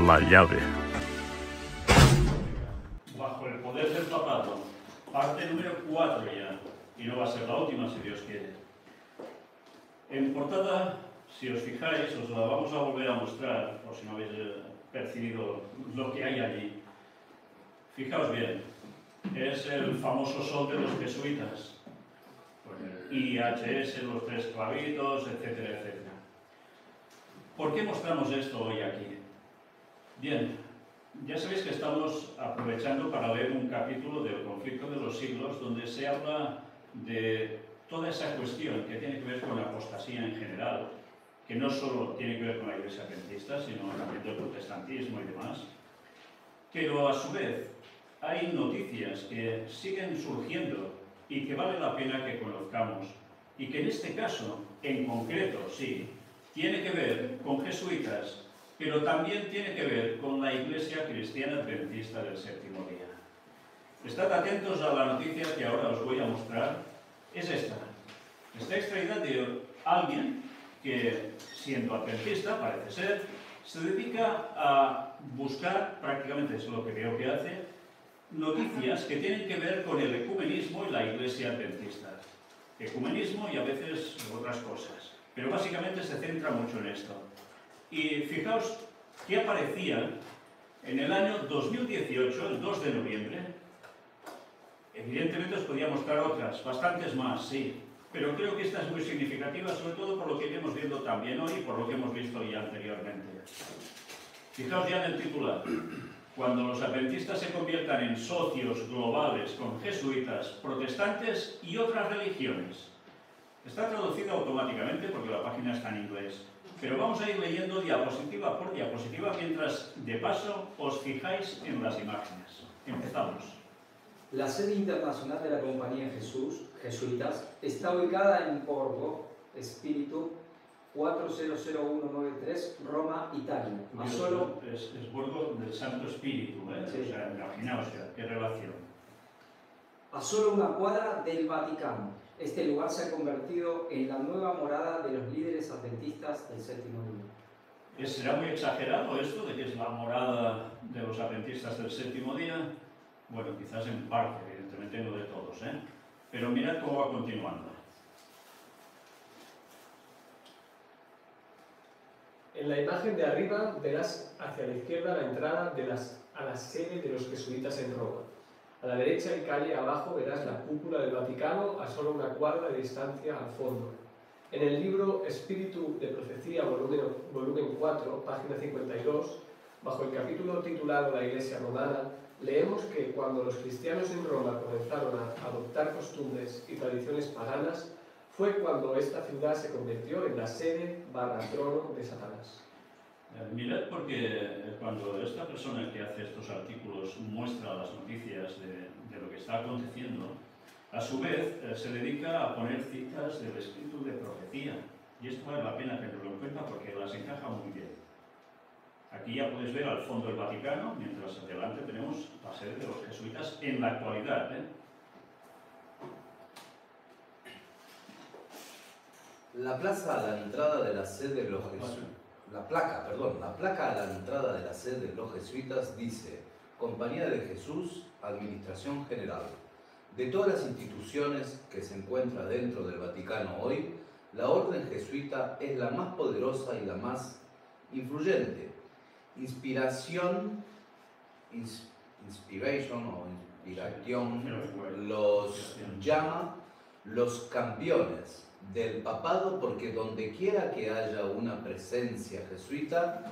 la llave. Bajo el poder del papado, parte número 4 ya, y no va a ser la última si Dios quiere. En portada, si os fijáis, os la vamos a volver a mostrar, por si no habéis percibido lo que hay allí. Fijaos bien, es el famoso sol de los jesuitas, con el IHS, los 3 clavitos, etcétera, etcétera. ¿Por qué mostramos esto hoy aquí? Bien, ya sabéis que estamos aprovechando para leer un capítulo del Conflicto de los Siglos donde se habla de toda esa cuestión que tiene que ver con la apostasía en general, que no solo tiene que ver con la Iglesia adventista, sino también del protestantismo y demás. Pero a su vez hay noticias que siguen surgiendo y que vale la pena que conozcamos, y que en este caso, en concreto, sí, tiene que ver con jesuitas, pero también tiene que ver con la Iglesia cristiana adventista del séptimo día. Estad atentos a la noticia que ahora os voy a mostrar. Es esta. Está extraída de alguien que, siendo adventista, parece ser, se dedica a buscar, prácticamente es lo que veo que hace, noticias que tienen que ver con el ecumenismo y la Iglesia adventista. Ecumenismo y a veces otras cosas. Pero básicamente se centra mucho en esto. Y fijaos que aparecía en el año 2018, el 2 de noviembre. Evidentemente os podía mostrar otras, bastantes más, sí. Pero creo que esta es muy significativa, sobre todo por lo que iremos viendo también hoy y por lo que hemos visto ya anteriormente. Fijaos ya en el titular. Cuando los adventistas se conviertan en socios globales con jesuitas, protestantes y otras religiones. Está traducido automáticamente porque la página está en inglés. Pero vamos a ir leyendo diapositiva por diapositiva mientras, de paso, os fijáis en las imágenes. Empezamos. La sede internacional de la Compañía Jesuitas está ubicada en Borgo Espíritu 400193, Roma, Italia. Es Borgo del Santo Espíritu, ¿eh? Sí. O sea, imaginaos ya, qué relación. A solo una cuadra del Vaticano, este lugar se ha convertido en la nueva morada de los líderes adventistas del séptimo día. ¿Será muy exagerado esto de que es la morada de los adventistas del séptimo día? Bueno, quizás en parte, evidentemente no de todos, ¿eh? Pero mirad cómo va continuando. En la imagen de arriba verás hacia la izquierda la entrada a la sede de los jesuitas en Roma. A la derecha y calle abajo verás la cúpula del Vaticano a solo una cuadra de distancia al fondo. En el libro Espíritu de Profecía, volumen 4, página 52, bajo el capítulo titulado La Iglesia Romana, leemos que cuando los cristianos en Roma comenzaron a adoptar costumbres y tradiciones paganas, fue cuando esta ciudad se convirtió en la sede / trono de Satanás. Mirad, porque cuando esta persona que hace estos artículos muestra las noticias de lo que está aconteciendo, a su vez se dedica a poner citas del Espíritu de Profecía. Y esto vale la pena tenerlo en cuenta porque las encaja muy bien. Aquí ya podéis ver al fondo el Vaticano, mientras adelante tenemos la sede de los jesuitas en la actualidad, ¿eh? La placa a la entrada de la sede de los jesuitas. La placa a la entrada de la sede de los jesuitas dice: Compañía de Jesús, Administración General. De todas las instituciones que se encuentran dentro del Vaticano hoy, la orden jesuita es la más poderosa y la más influyente. Inspiración los llama los campeones del papado porque donde quiera que haya una presencia jesuita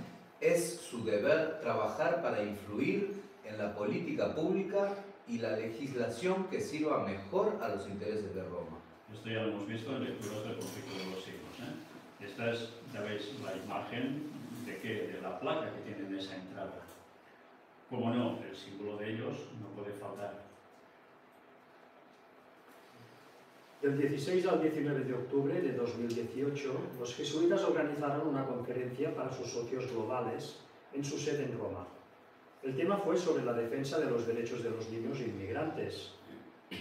es su deber trabajar para influir en la política pública y la legislación que sirva mejor a los intereses de Roma. Esto ya lo hemos visto en lecturas del Conflicto de los Siglos, ¿eh? Esta es, ya veis, la imagen de la placa que tienen esa entrada. Como no, el símbolo de ellos no puede faltar. Del 16 al 19 de octubre de 2018, los jesuitas organizaron una conferencia para sus socios globales en su sede en Roma. El tema fue sobre la defensa de los derechos de los niños inmigrantes.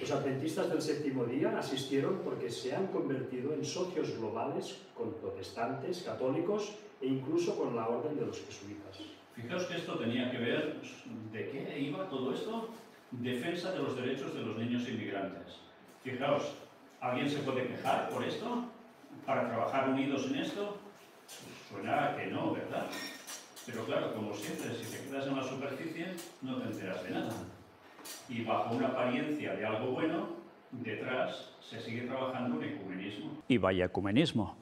Los adventistas del séptimo día asistieron porque se han convertido en socios globales con protestantes, católicos e incluso con la orden de los jesuitas. Fijaos que esto tenía que ver, ¿de qué iba todo esto? Defensa de los derechos de los niños inmigrantes. Fijaos, ¿alguien se puede quejar por esto? ¿Para trabajar unidos en esto? Suena que no, ¿verdad? Pero claro, como siempre, si te quedas en la superficie, no te enteras de nada. Y bajo una apariencia de algo bueno, detrás se sigue trabajando un ecumenismo. Y vaya ecumenismo.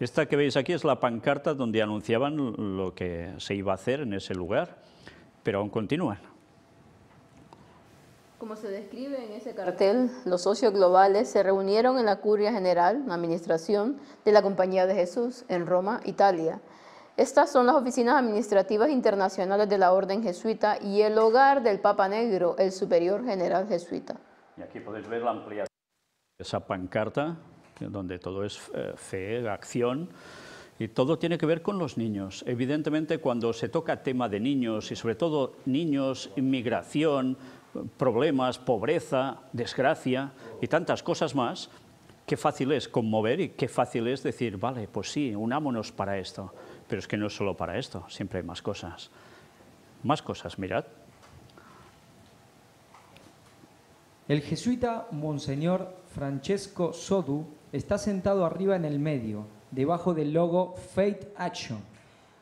Esta que veis aquí es la pancarta donde anunciaban lo que se iba a hacer en ese lugar, pero aún continúan. Como se describe en ese cartel, los socios globales se reunieron en la Curia General, Administración de la Compañía de Jesús, en Roma, Italia. Estas son las oficinas administrativas internacionales de la Orden Jesuita y el hogar del Papa Negro, el Superior General Jesuita. Y aquí podéis ver la ampliación de esa pancarta, donde todo es fe, acción, y todo tiene que ver con los niños. Evidentemente, cuando se toca tema de niños, y sobre todo niños, inmigración, problemas, pobreza, desgracia y tantas cosas más, qué fácil es conmover y qué fácil es decir, vale, pues sí, unámonos para esto. Pero es que no es solo para esto, siempre hay más cosas. Más cosas, mirad. El jesuita Monseñor Francesco Sodu está sentado arriba en el medio, debajo del logo Faith Action.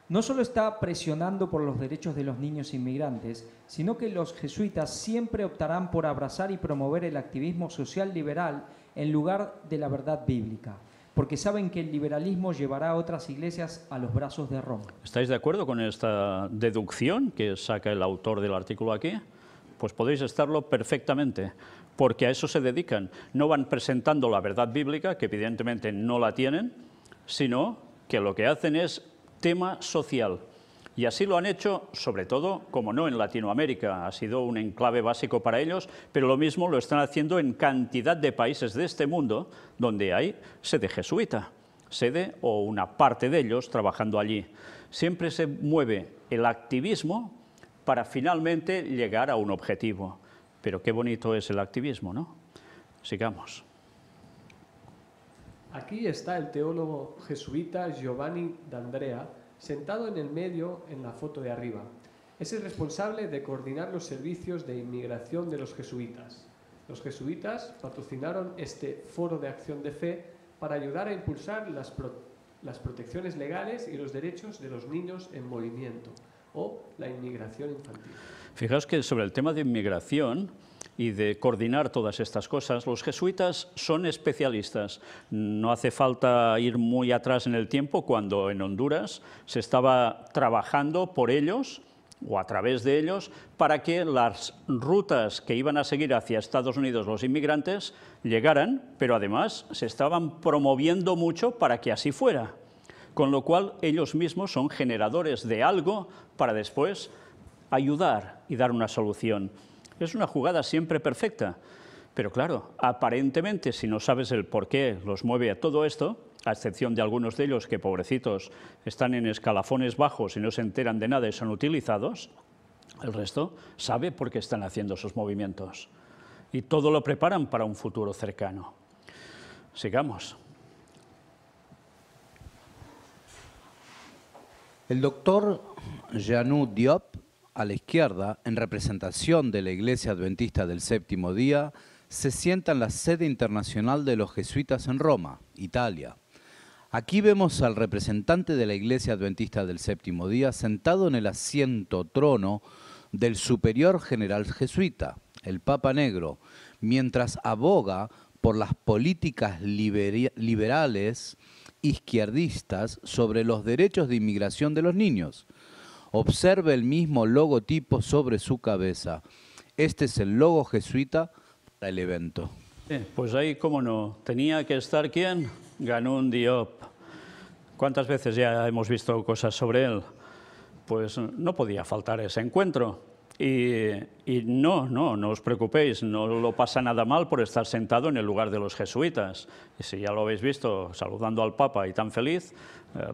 No solo está presionando por los derechos de los niños inmigrantes, sino que los jesuitas siempre optarán por abrazar y promover el activismo social liberal en lugar de la verdad bíblica, porque saben que el liberalismo llevará a otras iglesias a los brazos de Roma. ¿Estáis de acuerdo con esta deducción que saca el autor del artículo aquí? Pues podéis estarlo perfectamente, porque a eso se dedican. No van presentando la verdad bíblica, que evidentemente no la tienen, sino que lo que hacen es tema social. Y así lo han hecho, sobre todo, como no en Latinoamérica, ha sido un enclave básico para ellos, pero lo mismo lo están haciendo en cantidad de países de este mundo donde hay sede jesuita, sede o una parte de ellos trabajando allí. Siempre se mueve el activismo para finalmente llegar a un objetivo. Pero qué bonito es el activismo, ¿no? Sigamos. Aquí está el teólogo jesuita Giovanni D'Andrea, sentado en el medio en la foto de arriba. Es el responsable de coordinar los servicios de inmigración de los jesuitas. Los jesuitas patrocinaron este foro de acción de fe para ayudar a impulsar las protecciones legales y los derechos de los niños en movimiento, o la inmigración infantil. Fijaos que sobre el tema de inmigración y de coordinar todas estas cosas, los jesuitas son especialistas. No hace falta ir muy atrás en el tiempo, cuando en Honduras se estaba trabajando por ellos o a través de ellos para que las rutas que iban a seguir hacia Estados Unidos los inmigrantes llegaran, pero además se estaban promoviendo mucho para que así fuera. Con lo cual ellos mismos son generadores de algo para después ayudar y dar una solución. Es una jugada siempre perfecta, pero claro, aparentemente si no sabes el por qué los mueve a todo esto, a excepción de algunos de ellos que, pobrecitos, están en escalafones bajos y no se enteran de nada y son utilizados, el resto sabe por qué están haciendo esos movimientos. Y todo lo preparan para un futuro cercano. Sigamos. El doctor Janu Diop, a la izquierda, en representación de la Iglesia Adventista del Séptimo Día, se sienta en la sede internacional de los jesuitas en Roma, Italia. Aquí vemos al representante de la Iglesia Adventista del Séptimo Día sentado en el asiento trono del superior general jesuita, el Papa Negro, mientras aboga por las políticas liberales izquierdistas sobre los derechos de inmigración de los niños. Observe el mismo logotipo sobre su cabeza. Este es el logo jesuita para el evento. Pues ahí, cómo no, tenía que estar ¿quién? Ganun Diop. ¿Cuántas veces ya hemos visto cosas sobre él? Pues no podía faltar ese encuentro. Y no os preocupéis, no lo pasa nada mal por estar sentado en el lugar de los jesuitas. Y si ya lo habéis visto saludando al Papa y tan feliz,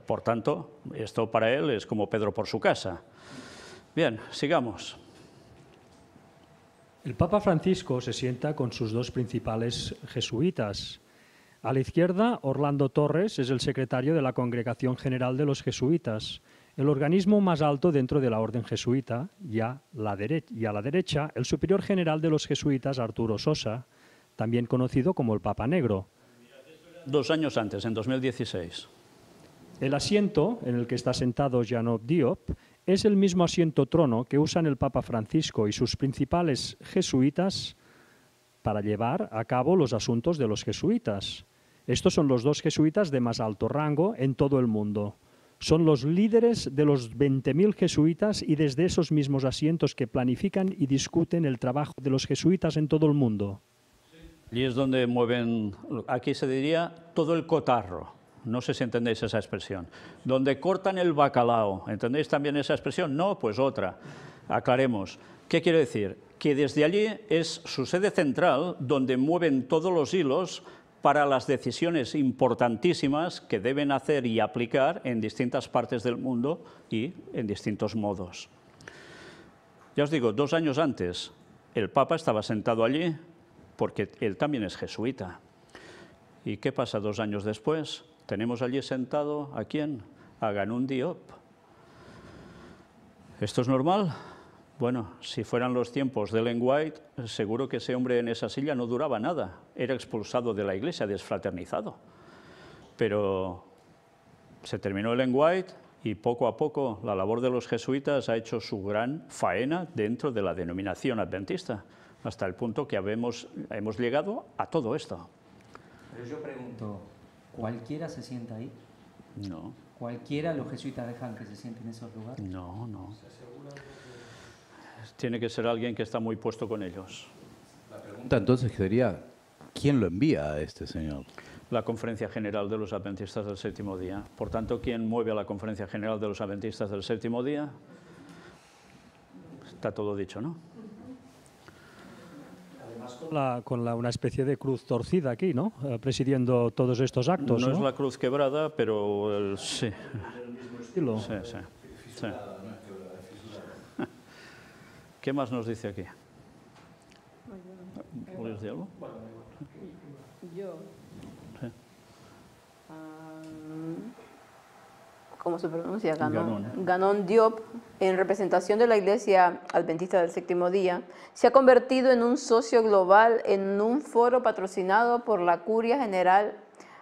por tanto, esto para él es como Pedro por su casa. Bien, sigamos. El Papa Francisco se sienta con sus dos principales jesuitas. A la izquierda, Orlando Torres es el secretario de la Congregación General de los Jesuitas. El organismo más alto dentro de la orden jesuita, y a la derecha, el superior general de los jesuitas, Arturo Sosa, también conocido como el Papa Negro. 2 años antes, en 2016. El asiento en el que está sentado Janot Diop es el mismo asiento trono que usan el Papa Francisco y sus principales jesuitas para llevar a cabo los asuntos de los jesuitas. Estos son los 2 jesuitas de más alto rango en todo el mundo. Son los líderes de los 20.000 jesuitas y desde esos mismos asientos que planifican y discuten el trabajo de los jesuitas en todo el mundo. Y es donde mueven, aquí se diría, todo el cotarro. No sé si entendéis esa expresión. Donde cortan el bacalao. ¿Entendéis también esa expresión? No, pues otra. Aclaremos. ¿Qué quiere decir? Que desde allí es su sede central donde mueven todos los hilos para las decisiones importantísimas que deben hacer y aplicar en distintas partes del mundo y en distintos modos. Ya os digo, 2 años antes, el Papa estaba sentado allí porque él también es jesuita. ¿Y qué pasa 2 años después? Tenemos allí sentado, ¿a quién? A Ganun Diop. ¿Esto es normal? Bueno, si fueran los tiempos de Ellen White, seguro que ese hombre en esa silla no duraba nada. Era expulsado de la iglesia, desfraternizado. Pero se terminó Ellen White y poco a poco la labor de los jesuitas ha hecho su gran faena dentro de la denominación adventista, hasta el punto que hemos llegado a todo esto. Pero yo pregunto, ¿cualquiera se sienta ahí? No. ¿Cualquiera los jesuitas dejan que se sienten en esos lugares? No, no. Tiene que ser alguien que está muy puesto con ellos. La pregunta entonces sería, ¿quién lo envía a este señor? La Conferencia General de los Adventistas del Séptimo Día. Por tanto, ¿quién mueve a la Conferencia General de los Adventistas del Séptimo Día? Está todo dicho, ¿no? Además con una especie de cruz torcida aquí, ¿no? Presidiendo todos estos actos, ¿no? No es la cruz quebrada, pero sí. Del mismo estilo. Sí, sí, sí. ¿Qué más nos dice aquí? ¿Puedes decir algo? Yo. Sí. ¿Cómo se pronuncia? Ganón. Ganón Diop, en representación de la Iglesia Adventista del Séptimo Día, se ha convertido en un socio global en un foro patrocinado por la Curia General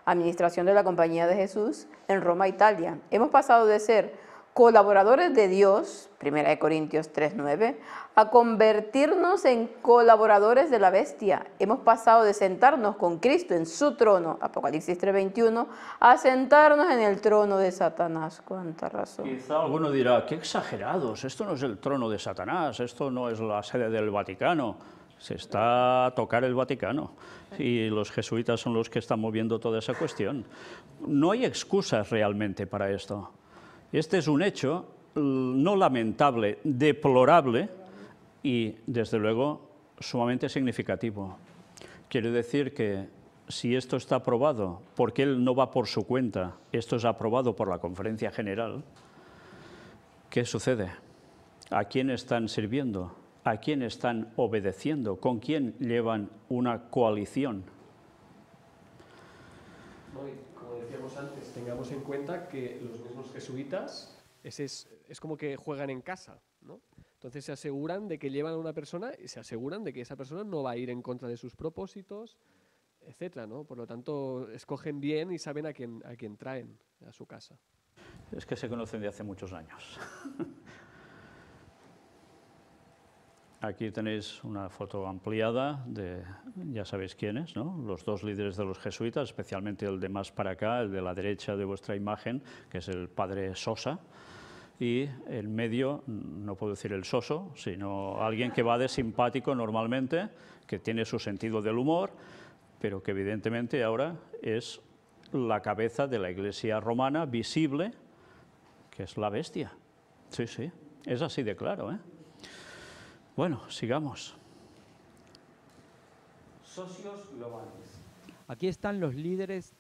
Administración de la Compañía de Jesús en Roma, Italia. Hemos pasado de ser colaboradores de Dios, 1 Corintios 3:9, a convertirnos en colaboradores de la bestia. Hemos pasado de sentarnos con Cristo en su trono, Apocalipsis 3:21, a sentarnos en el trono de Satanás. ¡Cuánta razón! Quizá alguno dirá, qué exagerados, esto no es el trono de Satanás, esto no es la sede del Vaticano. Se está a tocar el Vaticano y los jesuitas son los que están moviendo toda esa cuestión. No hay excusas realmente para esto. Este es un hecho no lamentable, deplorable y, desde luego, sumamente significativo. Quiere decir que si esto está aprobado, porque él no va por su cuenta, esto es aprobado por la Conferencia General, ¿qué sucede? ¿A quién están sirviendo? ¿A quién están obedeciendo? ¿Con quién llevan una coalición? Como decíamos antes, tengamos en cuenta que los mismos jesuitas es como que juegan en casa, ¿no? Entonces se aseguran de que llevan a una persona y se aseguran de que esa persona no va a ir en contra de sus propósitos, etcétera, ¿no? Por lo tanto, escogen bien y saben a quién traen a su casa. Es que se conocen de hace muchos años. Aquí tenéis una foto ampliada de, ya sabéis quiénes, ¿no? Los 2 líderes de los jesuitas, especialmente el de más para acá, el de la derecha de vuestra imagen, que es el padre Sosa, y en medio, no puedo decir el soso, sino alguien que va de simpático normalmente, que tiene su sentido del humor, pero que evidentemente ahora es la cabeza de la Iglesia romana visible, que es la bestia. Sí, sí, es así de claro, ¿eh? Bueno, sigamos. Socios globales. Aquí están los líderes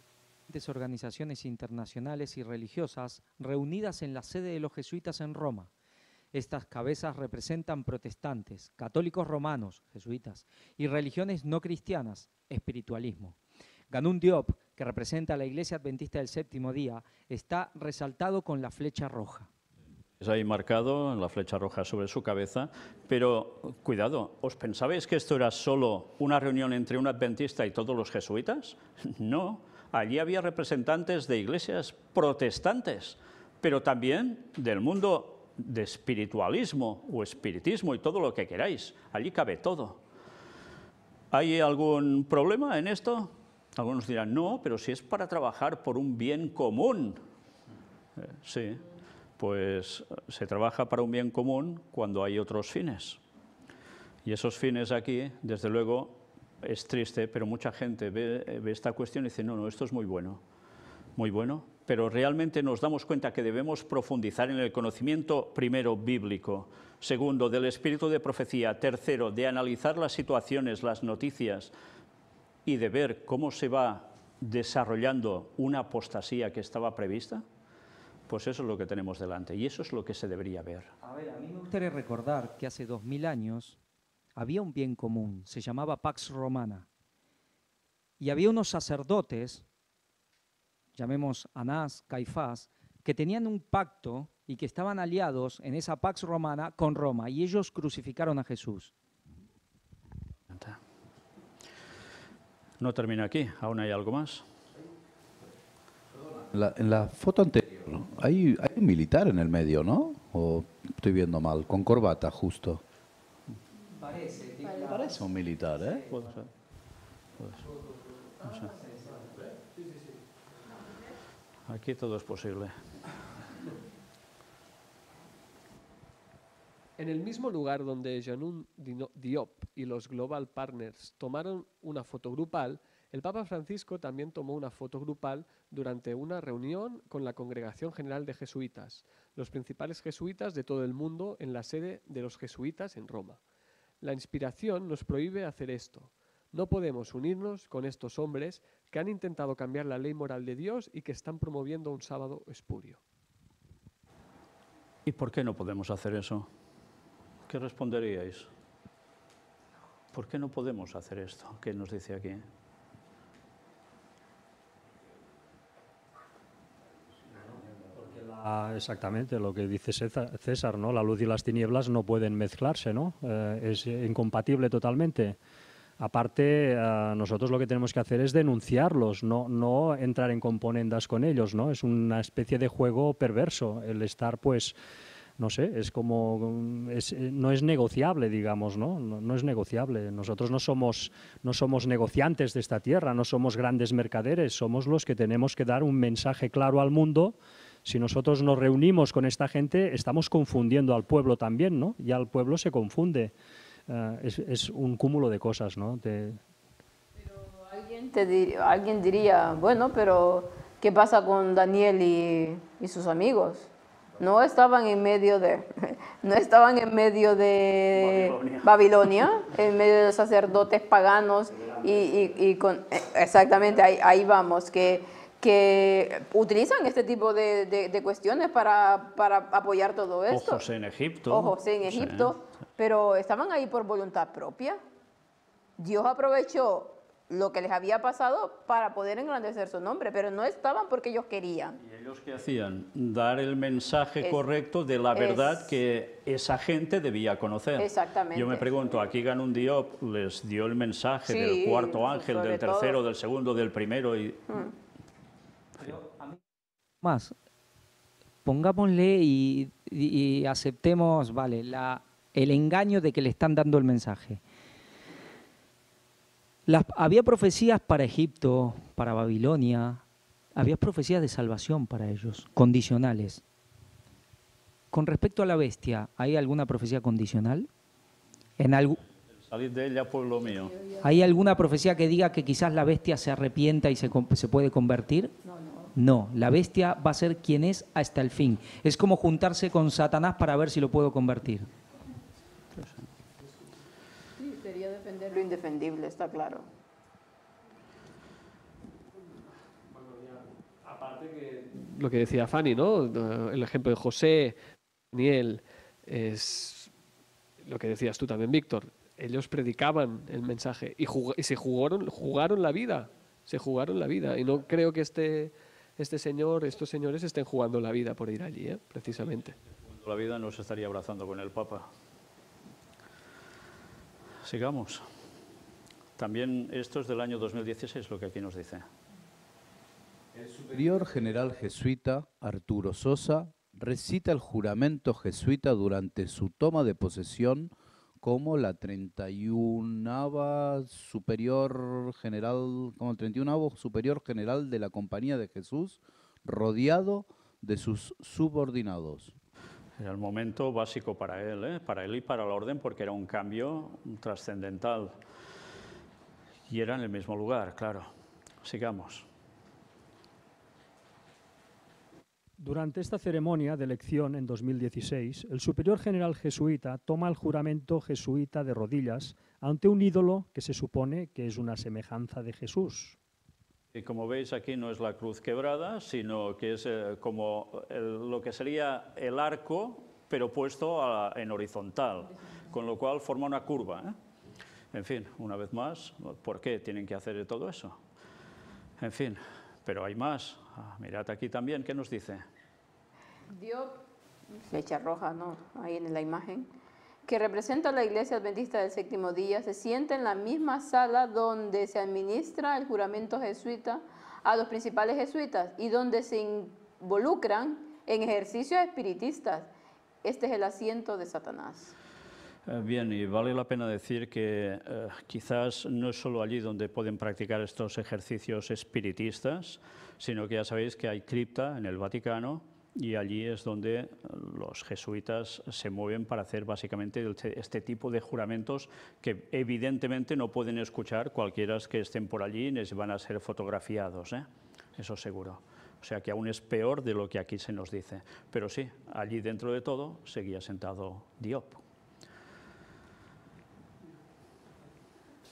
de organizaciones internacionales y religiosas reunidas en la sede de los jesuitas en Roma. Estas cabezas representan protestantes, católicos romanos, jesuitas, y religiones no cristianas, espiritualismo. Ganun Diop, que representa a la Iglesia Adventista del Séptimo Día, está resaltado con la flecha roja. Es ahí marcado, la flecha roja sobre su cabeza, pero cuidado, ¿os pensabais que esto era solo una reunión entre un adventista y todos los jesuitas? No, allí había representantes de iglesias protestantes, pero también del mundo de espiritualismo o espiritismo y todo lo que queráis. Allí cabe todo. ¿Hay algún problema en esto? Algunos dirán, no, pero si es para trabajar por un bien común. Sí. Pues se trabaja para un bien común cuando hay otros fines. Y esos fines aquí, desde luego, es triste, pero mucha gente ve esta cuestión y dice, no, esto es muy bueno, pero realmente nos damos cuenta que debemos profundizar en el conocimiento, primero, bíblico, segundo, del espíritu de profecía, tercero, de analizar las situaciones, las noticias y de ver cómo se va desarrollando una apostasía que estaba prevista. Pues eso es lo que tenemos delante y eso es lo que se debería ver. A ver, a mí me gustaría recordar que hace 2000 años había un bien común, se llamaba Pax Romana. Y había unos sacerdotes, llamemos Anás, Caifás, que tenían un pacto y que estaban aliados en esa Pax Romana con Roma y ellos crucificaron a Jesús. No termina aquí, aún hay algo más. En la foto anterior hay un militar en el medio, ¿no? ¿O estoy viendo mal? Con corbata, justo. Parece un militar, ¿eh? Puede ser. No sé. Aquí todo es posible. En el mismo lugar donde Janun Diop y los Global Partners tomaron una foto grupal, el Papa Francisco también tomó una foto grupal durante una reunión con la Congregación General de Jesuitas, los principales jesuitas de todo el mundo en la sede de los jesuitas en Roma. La inspiración nos prohíbe hacer esto. No podemos unirnos con estos hombres que han intentado cambiar la ley moral de Dios y que están promoviendo un sábado espurio. ¿Y por qué no podemos hacer eso? ¿Qué responderíais? ¿Por qué no podemos hacer esto? ¿Qué nos dice aquí? Exactamente lo que dice César, ¿no? La luz y las tinieblas no pueden mezclarse, ¿no? Es incompatible totalmente. Aparte, nosotros lo que tenemos que hacer es denunciarlos, no entrar en componendas con ellos, ¿no? Es una especie de juego perverso el estar, pues, no sé, es como, no es negociable, digamos, ¿no? No es negociable. Nosotros no somos negociantes de esta tierra, no somos grandes mercaderes, somos los que tenemos que dar un mensaje claro al mundo. Si nosotros nos reunimos con esta gente, estamos confundiendo al pueblo también, ¿no? Ya el pueblo se confunde. Es un cúmulo de cosas, ¿no? Pero alguien diría, bueno, pero ¿qué pasa con Daniel y sus amigos? No estaban en medio de Babilonia, en medio de sacerdotes paganos exactamente, ahí vamos, que utilizan este tipo de cuestiones para apoyar todo esto. Ojos en Egipto. Ojos en Egipto, sí. Pero estaban ahí por voluntad propia. Dios aprovechó lo que les había pasado para poder engrandecer su nombre, pero no estaban porque ellos querían. ¿Y ellos qué hacían? Dar el mensaje correcto de la verdad que esa gente debía conocer. Exactamente. Yo me pregunto, aquí Janun Diop les dio el mensaje del cuarto ángel, del tercero, del segundo, del primero y... Más, pongámosle y aceptemos, vale, el engaño de que le están dando el mensaje. Había profecías para Egipto, para Babilonia, había profecías de salvación para ellos, condicionales. Con respecto a la bestia, ¿hay alguna profecía condicional? Salid de ella, pueblo mío. ¿Hay alguna profecía que diga que quizás la bestia se arrepienta y se puede convertir? No, la bestia va a ser quien es hasta el fin. Es como juntarse con Satanás para ver si lo puedo convertir. Sí, sería defender lo indefendible, está claro. Aparte que lo que decía Fanny, ¿no? El ejemplo de José, Daniel, es lo que decías tú también, Víctor. Ellos predicaban el mensaje y se jugaron la vida. Se jugaron la vida. Y no creo que estos señores estén jugando la vida por ir allí, precisamente. La vida no se estaría abrazando con el Papa. Sigamos. También esto es del año 2016, lo que aquí nos dice. El superior general jesuita Arturo Sosa recita el juramento jesuita durante su toma de posesión como la 31avo superior general de la Compañía de Jesús, rodeado de sus subordinados. Era el momento básico para él y para la orden, porque era un cambio trascendental. Y era en el mismo lugar, claro. Sigamos. Durante esta ceremonia de elección en 2016, el superior general jesuita toma el juramento jesuita de rodillas ante un ídolo que se supone que es una semejanza de Jesús. Y como veis aquí no es la cruz quebrada, sino que es como lo que sería el arco, pero puesto en horizontal, con lo cual forma una curva. En fin, una vez más, ¿por qué tienen que hacer todo eso? En fin, pero hay más. Mirad aquí también, ¿qué nos dice? Diop, flecha roja, ¿no? Ahí en la imagen, que representa a la Iglesia Adventista del Séptimo Día, se sienta en la misma sala donde se administra el juramento jesuita a los principales jesuitas y donde se involucran en ejercicios espiritistas. Este es el asiento de Satanás. Bien, y vale la pena decir que quizás no es solo allí donde pueden practicar estos ejercicios espiritistas, sino que ya sabéis que hay cripta en el Vaticano y allí es donde los jesuitas se mueven para hacer básicamente este tipo de juramentos que evidentemente no pueden escuchar cualquiera que estén por allí y les van a ser fotografiados, eso seguro. O sea que aún es peor de lo que aquí se nos dice. Pero sí, allí dentro de todo seguía sentado Diop.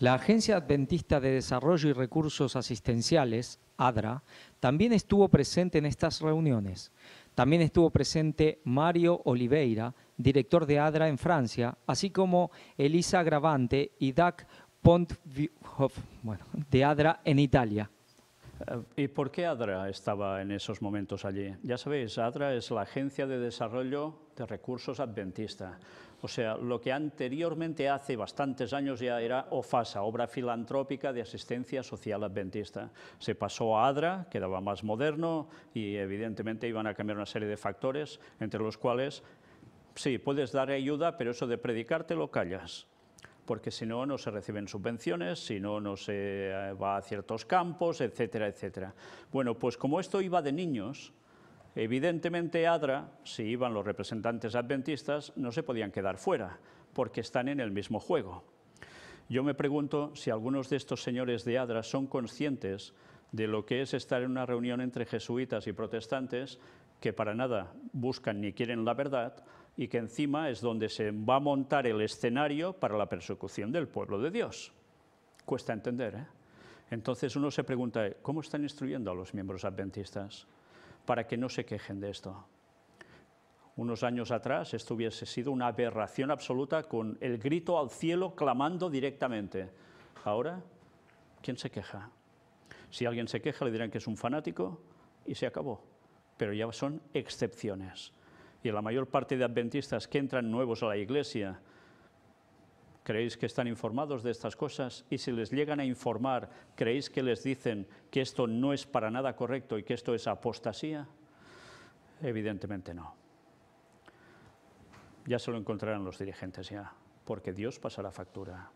La Agencia Adventista de Desarrollo y Recursos Asistenciales, ADRA, también estuvo presente en estas reuniones. También estuvo presente Mario Oliveira, director de ADRA en Francia, así como Elisa Gravante y Doug Ponthoff, de ADRA en Italia. ¿Y por qué ADRA estaba en esos momentos allí? Ya sabéis, ADRA es la Agencia de Desarrollo de Recursos Adventista. O sea, lo que anteriormente, hace bastantes años, ya era OFASA, Obra Filantrópica de Asistencia Social Adventista. Se pasó a ADRA, quedaba más moderno y evidentemente iban a cambiar una serie de factores, entre los cuales, sí, puedes dar ayuda, pero eso de predicar te lo callas, porque si no, no se reciben subvenciones, si no, no se va a ciertos campos, etcétera, etcétera. Bueno, pues como esto iba de niños, evidentemente ADRA, si iban los representantes adventistas, no se podían quedar fuera, porque están en el mismo juego. Yo me pregunto si algunos de estos señores de ADRA son conscientes de lo que es estar en una reunión entre jesuitas y protestantes que para nada buscan ni quieren la verdad y que encima es donde se va a montar el escenario para la persecución del pueblo de Dios. Cuesta entender, Entonces uno se pregunta, ¿cómo están instruyendo a los miembros adventistas para que no se quejen de esto? Unos años atrás esto hubiese sido una aberración absoluta, con el grito al cielo clamando directamente. Ahora, ¿quién se queja? Si alguien se queja le dirán que es un fanático y se acabó. Pero ya son excepciones. Y la mayor parte de adventistas que entran nuevos a la Iglesia, ¿creéis que están informados de estas cosas? Y si les llegan a informar, ¿creéis que les dicen que esto no es para nada correcto y que esto es apostasía? Evidentemente no. Ya se lo encontrarán los dirigentes ya, porque Dios pasará factura.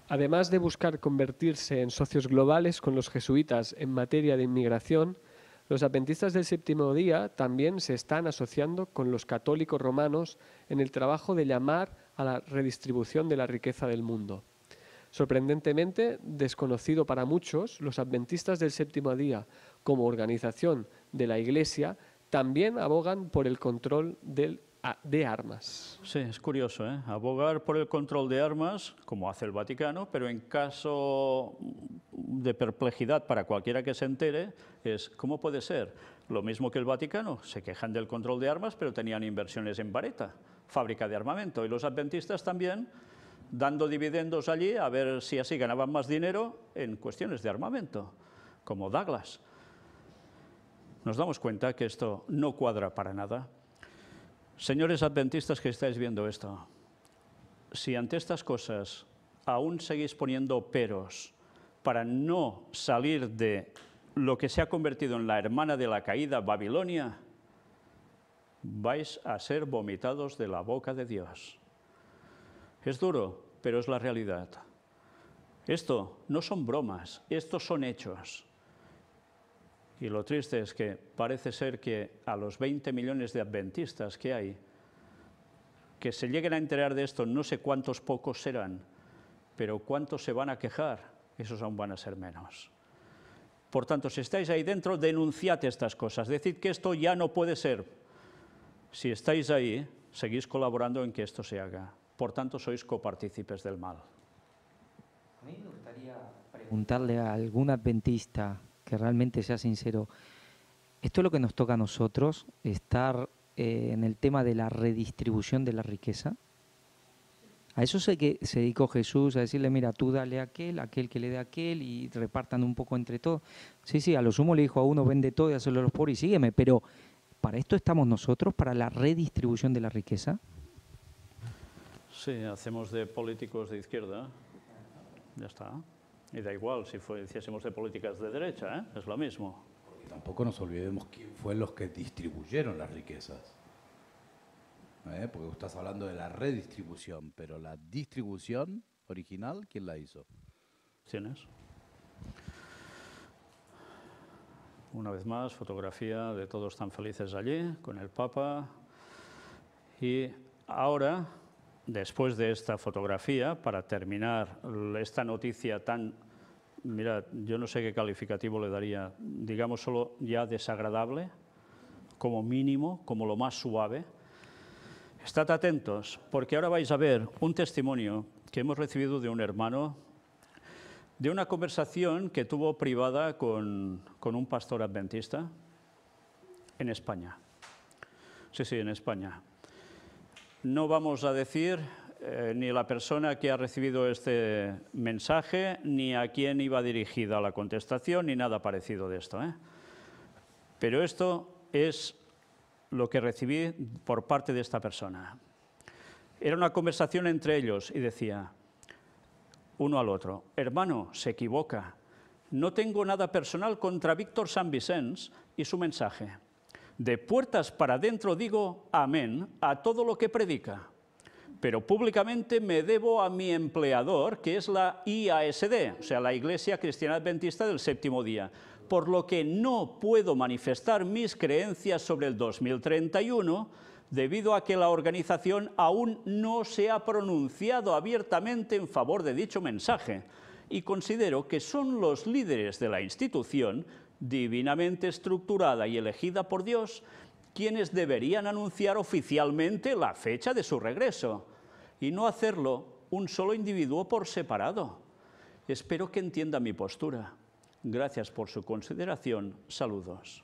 Además de buscar convertirse en socios globales con los jesuitas en materia de inmigración, los adventistas del Séptimo Día también se están asociando con los católicos romanos en el trabajo de llamar a la redistribución de la riqueza del mundo. Sorprendentemente, desconocido para muchos, los adventistas del Séptimo Día, como organización de la Iglesia, también abogan por el control de armas. Sí, es curioso, abogar por el control de armas, como hace el Vaticano, pero en caso de perplejidad para cualquiera que se entere, es ¿cómo puede ser? Lo mismo que el Vaticano, se quejan del control de armas, pero tenían inversiones en Vareta, fábrica de armamento, y los adventistas también dando dividendos allí a ver si así ganaban más dinero en cuestiones de armamento, como Douglas. nos damos cuenta que esto no cuadra para nada. Señores adventistas que estáis viendo esto, si ante estas cosas aún seguís poniendo peros para no salir de lo que se ha convertido en la hermana de la caída, Babilonia, vais a ser vomitados de la boca de Dios. Es duro, pero es la realidad. Esto no son bromas, estos son hechos. Y lo triste es que parece ser que a los 20 millones de adventistas que hay, que se lleguen a enterar de esto, no sé cuántos pocos serán, pero cuántos se van a quejar, esos aún van a ser menos. Por tanto, si estáis ahí dentro, denunciad estas cosas, decid que esto ya no puede ser. Si estáis ahí, seguís colaborando en que esto se haga. Por tanto, sois copartícipes del mal. A mí me gustaría preguntarle a algún adventista que realmente sea sincero, ¿esto es lo que nos toca a nosotros, estar en el tema de la redistribución de la riqueza? A eso se dedicó Jesús, a decirle, mira, tú dale a aquel que le dé a aquel y repartan un poco entre todos. Sí, a lo sumo le dijo a uno, vende todo y hazlo a los pobres y sígueme, pero ¿para esto estamos nosotros, para la redistribución de la riqueza? Sí, hacemos de políticos de izquierda, ya está. Y da igual si hiciésemos de políticas de derecha, ¿eh? Es lo mismo. Y tampoco nos olvidemos quién fue los que distribuyeron las riquezas. Porque estás hablando de la redistribución, pero la distribución original, ¿quién la hizo? ¿Tienes? Una vez más, fotografía de todos tan felices allí, con el Papa. Y ahora, después de esta fotografía, para terminar esta noticia tan, mirad, yo no sé qué calificativo le daría, digamos solo ya desagradable, como mínimo, como lo más suave. Estad atentos, porque ahora vais a ver un testimonio que hemos recibido de un hermano, de una conversación que tuvo privada con un pastor adventista en España. Sí, en España. No vamos a decir ni la persona que ha recibido este mensaje, ni a quién iba dirigida la contestación, ni nada parecido de esto, ¿eh? Pero esto es lo que recibí por parte de esta persona. Era una conversación entre ellos y decía uno al otro, hermano, se equivoca, no tengo nada personal contra Víctor Sant Vicenç y su mensaje. De puertas para adentro digo amén a todo lo que predica, pero públicamente me debo a mi empleador, que es la IASD, o sea, la Iglesia Cristiana Adventista del Séptimo Día, por lo que no puedo manifestar mis creencias sobre el 2031 debido a que la organización aún no se ha pronunciado abiertamente en favor de dicho mensaje y considero que son los líderes de la institución, divinamente estructurada y elegida por Dios, quienes deberían anunciar oficialmente la fecha de su regreso y no hacerlo un solo individuo por separado. Espero que entienda mi postura. Gracias por su consideración. Saludos.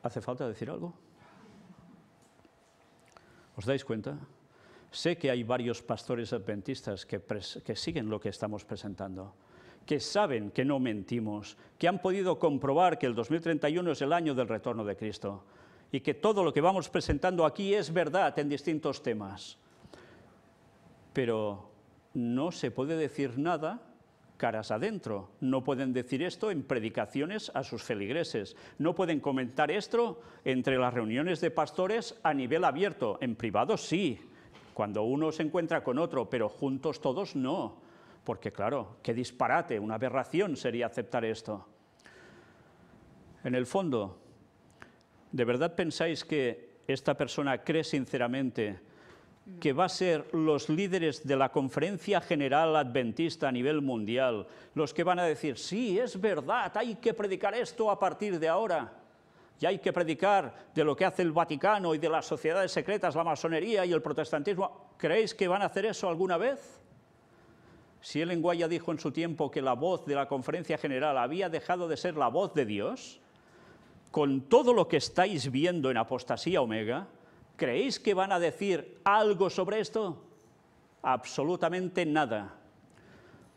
¿Hace falta decir algo? ¿Os dais cuenta? Sé que hay varios pastores adventistas que siguen lo que estamos presentando, que saben que no mentimos, que han podido comprobar que el 2031 es el año del retorno de Cristo y que todo lo que vamos presentando aquí es verdad en distintos temas. Pero no se puede decir nada caras adentro. No pueden decir esto en predicaciones a sus feligreses. No pueden comentar esto entre las reuniones de pastores a nivel abierto. En privado sí, cuando uno se encuentra con otro, pero juntos todos no. Porque claro, qué disparate, una aberración sería aceptar esto. En el fondo, ¿de verdad pensáis que esta persona cree sinceramente que va a ser los líderes de la Conferencia General Adventista a nivel mundial los que van a decir, sí, es verdad, hay que predicar esto a partir de ahora, y hay que predicar de lo que hace el Vaticano y de las sociedades secretas, la masonería y el protestantismo? ¿Creéis que van a hacer eso alguna vez? Si Ellen White ya dijo en su tiempo que la voz de la Conferencia General había dejado de ser la voz de Dios, con todo lo que estáis viendo en Apostasía Omega, ¿creéis que van a decir algo sobre esto? Absolutamente nada.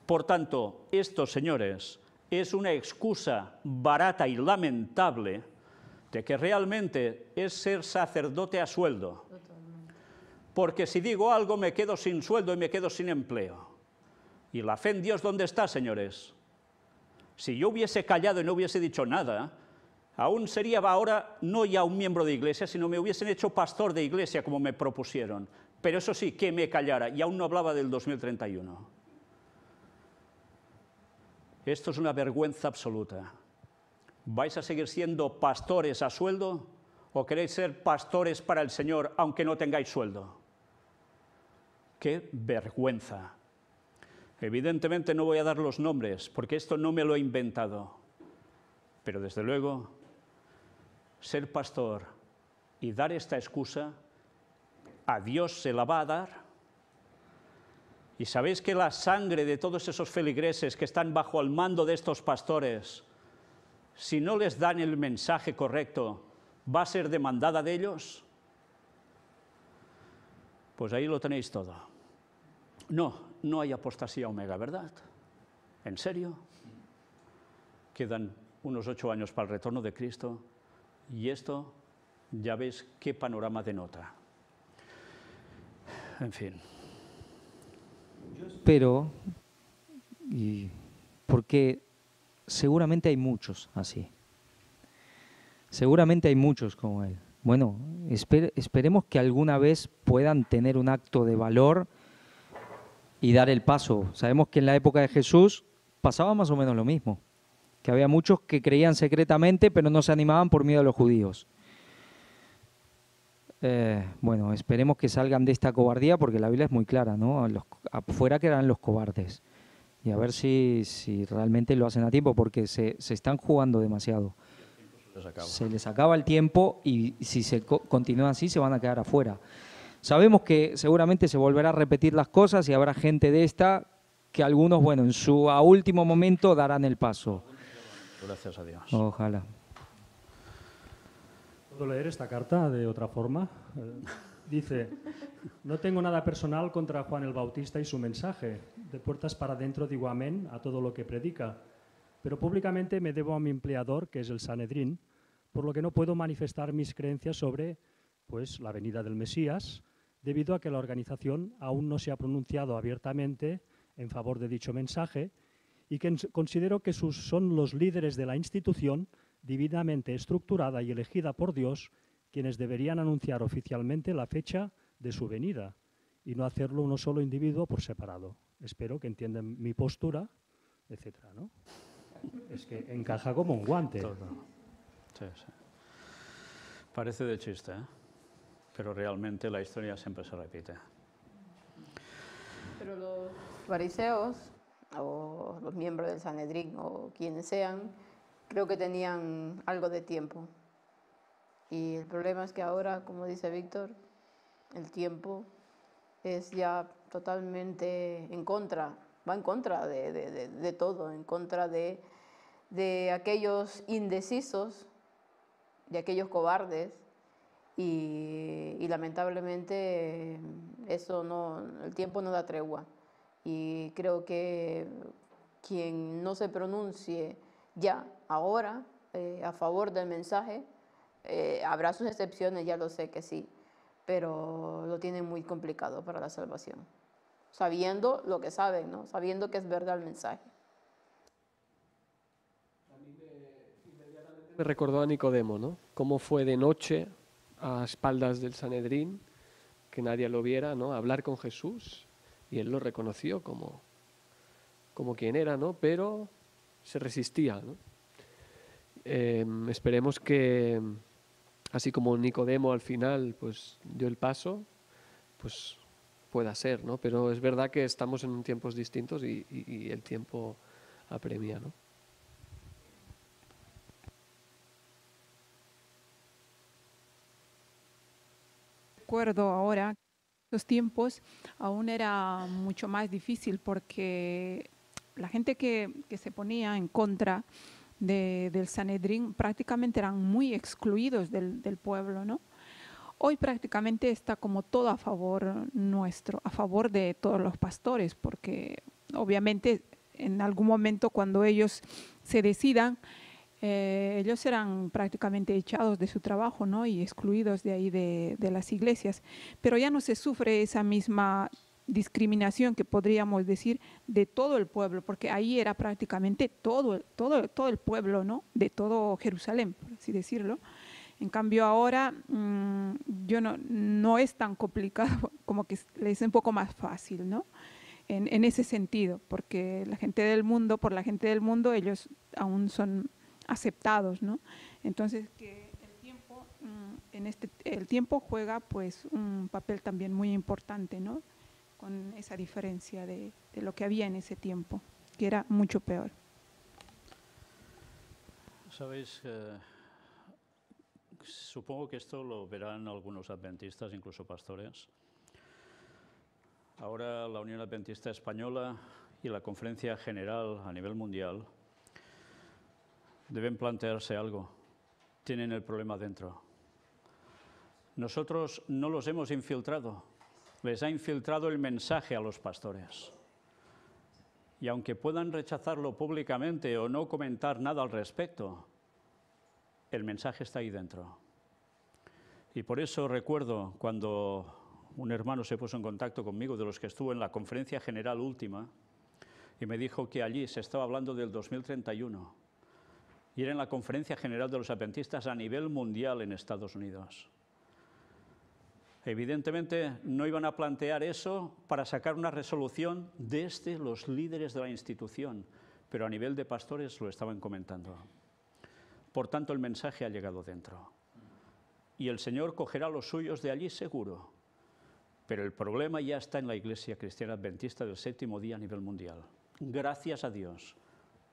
Por tanto, estos señores es una excusa barata y lamentable de que realmente es ser sacerdote a sueldo. Porque si digo algo me quedo sin sueldo y me quedo sin empleo. ¿Y la fe en Dios dónde está, señores? Si yo hubiese callado y no hubiese dicho nada, aún sería ahora no ya un miembro de iglesia, sino me hubiesen hecho pastor de iglesia como me propusieron. Pero eso sí, que me callara, y aún no hablaba del 2031. Esto es una vergüenza absoluta. ¿Vais a seguir siendo pastores a sueldo o queréis ser pastores para el Señor aunque no tengáis sueldo? ¡Qué vergüenza! Evidentemente no voy a dar los nombres, porque esto no me lo he inventado. Pero desde luego, ser pastor y dar esta excusa, a Dios se la va a dar. Y sabéis que la sangre de todos esos feligreses que están bajo el mando de estos pastores, si no les dan el mensaje correcto, ¿va a ser demandada de ellos? Pues ahí lo tenéis todo. No hay apostasía omega, ¿verdad? ¿En serio? Quedan unos 8 años para el retorno de Cristo y esto ya veis qué panorama denota. En fin. Pero, porque seguramente hay muchos así. Seguramente hay muchos como él. Bueno, esperemos que alguna vez puedan tener un acto de valor y dar el paso. Sabemos que en la época de Jesús pasaba más o menos lo mismo, que había muchos que creían secretamente pero no se animaban por miedo a los judíos. Bueno, esperemos que salgan de esta cobardía porque la Biblia es muy clara, ¿no? Afuera quedarán los cobardes. Y a ver si realmente lo hacen a tiempo porque se están jugando demasiado. Se les acaba el tiempo y si se continúa así se van a quedar afuera. Sabemos que seguramente se volverá a repetir las cosas y habrá gente de esta que algunos, bueno, en su último momento darán el paso. Gracias a Dios. Ojalá. ¿Puedo leer esta carta de otra forma? Dice, no tengo nada personal contra Juan el Bautista y su mensaje. De puertas para adentro digo amén a todo lo que predica. Pero públicamente me debo a mi empleador, que es el Sanedrín, por lo que no puedo manifestar mis creencias sobre la venida del Mesías, debido a que la organización aún no se ha pronunciado abiertamente en favor de dicho mensaje y que considero que son los líderes de la institución divinamente estructurada y elegida por Dios quienes deberían anunciar oficialmente la fecha de su venida y no hacerlo uno solo individuo por separado. Espero que entiendan mi postura, etcétera, ¿no? Es que encaja como un guante. Todo. Sí. Parece de chiste, ¿eh? Pero realmente la historia siempre se repite. Pero los fariseos o los miembros del Sanedrín o quienes sean, creo que tenían algo de tiempo. Y el problema es que ahora, como dice Víctor, el tiempo es ya totalmente en contra, va en contra de todo, en contra de aquellos indecisos, de aquellos cobardes. Y lamentablemente el tiempo no da tregua. Y creo que quien no se pronuncie ya, ahora, a favor del mensaje, habrá sus excepciones, ya lo sé que sí, pero lo tienen muy complicado para la salvación, sabiendo lo que saben, ¿no? Sabiendo que es verdad el mensaje. A mí inmediatamente me recordó a Nicodemo, ¿no? Cómo fue de noche a espaldas del Sanedrín, que nadie lo viera, ¿no? Hablar con Jesús, y él lo reconoció como quien era, ¿no? Pero se resistía, ¿no? Esperemos que, así como Nicodemo al final pues dio el paso, pues pueda ser, ¿no? Pero es verdad que estamos en tiempos distintos y el tiempo apremia, ¿no? Recuerdo ahora, los tiempos aún era mucho más difícil porque la gente que se ponía en contra del Sanedrín prácticamente eran muy excluidos del pueblo, ¿no? Hoy prácticamente está como todo a favor nuestro, a favor de todos los pastores, porque obviamente en algún momento cuando ellos se decidan, ellos serán prácticamente echados de su trabajo, ¿no? Y excluidos de ahí de las iglesias. Pero ya no se sufre esa misma discriminación que podríamos decir de todo el pueblo, porque ahí era prácticamente todo el pueblo, ¿no? De todo Jerusalén, por así decirlo. En cambio ahora no es tan complicado, como que es un poco más fácil, ¿no? En ese sentido, porque la gente del mundo, por la gente del mundo, ellos aún son aceptados, ¿no? Entonces que el tiempo juega pues un papel también muy importante, ¿no? Con esa diferencia de lo que había en ese tiempo, que era mucho peor. Sabéis, supongo que esto lo verán algunos adventistas, incluso pastores. Ahora la Unión Adventista Española y la Conferencia General a nivel mundial deben plantearse algo. Tienen el problema dentro. Nosotros no los hemos infiltrado. Les ha infiltrado el mensaje a los pastores. Y aunque puedan rechazarlo públicamente o no comentar nada al respecto, el mensaje está ahí dentro. Y por eso recuerdo cuando un hermano se puso en contacto conmigo, de los que estuvo en la conferencia general última, y me dijo que allí se estaba hablando del 2031. Y era en la conferencia general de los adventistas a nivel mundial en Estados Unidos. Evidentemente no iban a plantear eso para sacar una resolución desde los líderes de la institución, pero a nivel de pastores lo estaban comentando. Por tanto, el mensaje ha llegado dentro. Y el Señor cogerá los suyos de allí seguro. Pero el problema ya está en la Iglesia Cristiana Adventista del Séptimo Día a nivel mundial. Gracias a Dios,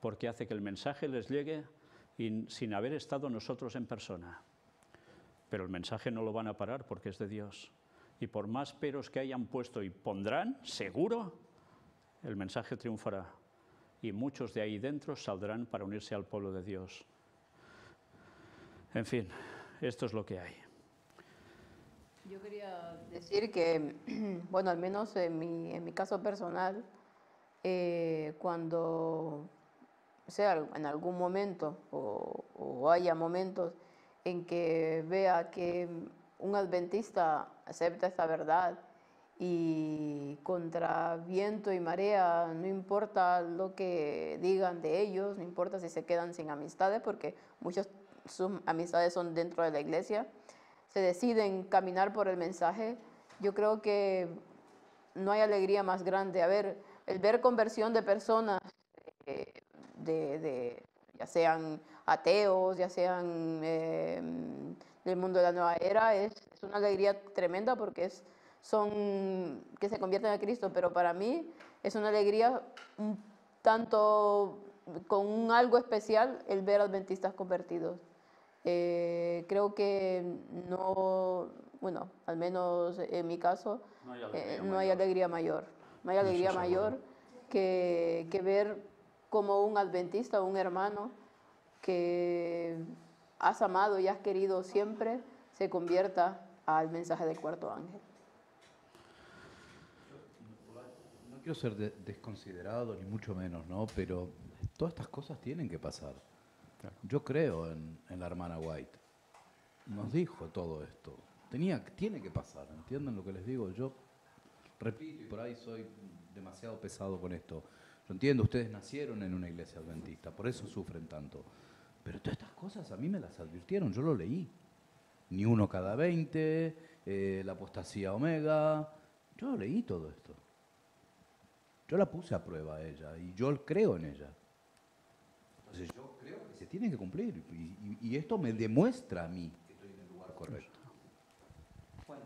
porque hace que el mensaje les llegue sin haber estado nosotros en persona. Pero el mensaje no lo van a parar porque es de Dios. Y por más peros que hayan puesto y pondrán, seguro, el mensaje triunfará. Y muchos de ahí dentro saldrán para unirse al pueblo de Dios. En fin, esto es lo que hay. Yo quería decir que, bueno, al menos en mi caso personal, cuando sea en algún momento o haya momentos en que vea que un adventista acepta esta verdad y contra viento y marea, no importa lo que digan de ellos, no importa si se quedan sin amistades, porque muchas sus amistades son dentro de la iglesia, se deciden caminar por el mensaje, yo creo que no hay alegría más grande. A ver, el ver conversión de personas, ya sean ateos, ya sean del mundo de la nueva era, es una alegría tremenda porque son que se convierten a Cristo, pero para mí es una alegría un tanto con un algo especial el ver adventistas convertidos. Creo que no, bueno, al menos en mi caso, no hay alegría mayor. No hay alegría mayor que ver como un adventista, un hermano que has amado y has querido siempre, se convierta al mensaje del cuarto ángel. No quiero ser desconsiderado, ni mucho menos, ¿no? Pero todas estas cosas tienen que pasar. Yo creo en la hermana White. Nos dijo todo esto. Tiene que pasar, ¿entienden lo que les digo? Yo repito, y por ahí soy demasiado pesado con esto. Yo entiendo, ustedes nacieron en una iglesia adventista, por eso sufren tanto. Pero todas estas cosas a mí me las advirtieron, yo lo leí. Ni uno cada 20, la apostasía omega. Yo leí todo esto. Yo la puse a prueba a ella y yo creo en ella. Entonces yo creo que se tiene que cumplir y esto me demuestra a mí que estoy en el lugar correcto. Bueno,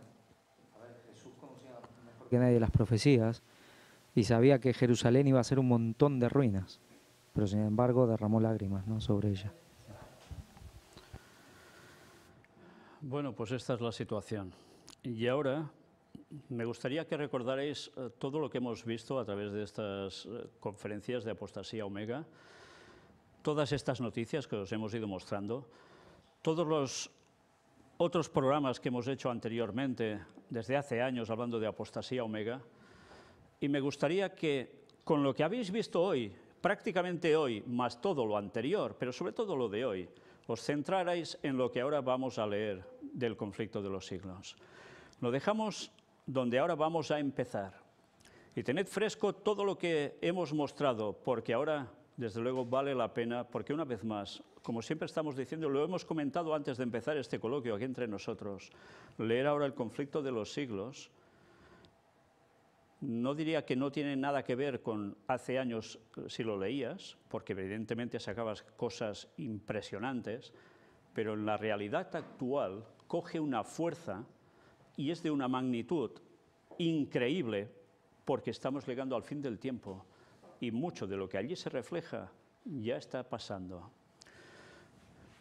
a ver, Jesús conocía mejor que nadie las profecías y sabía que Jerusalén iba a ser un montón de ruinas, pero sin embargo derramó lágrimas, ¿no?, sobre ella. Bueno, pues esta es la situación. Y ahora me gustaría que recordarais todo lo que hemos visto a través de estas conferencias de Apostasía Omega, todas estas noticias que os hemos ido mostrando, todos los otros programas que hemos hecho anteriormente, desde hace años, hablando de Apostasía Omega, y me gustaría que, con lo que habéis visto hoy, prácticamente hoy, más todo lo anterior, pero sobre todo lo de hoy, os centrarais en lo que ahora vamos a leer del conflicto de los siglos. Lo dejamos donde ahora vamos a empezar. Y tened fresco todo lo que hemos mostrado, porque ahora, desde luego, vale la pena, porque una vez más, como siempre estamos diciendo, lo hemos comentado antes de empezar este coloquio aquí entre nosotros, leer ahora el conflicto de los siglos, no diría que no tiene nada que ver con hace años si lo leías, porque evidentemente sacabas cosas impresionantes, pero en la realidad actual coge una fuerza y es de una magnitud increíble, porque estamos llegando al fin del tiempo y mucho de lo que allí se refleja ya está pasando.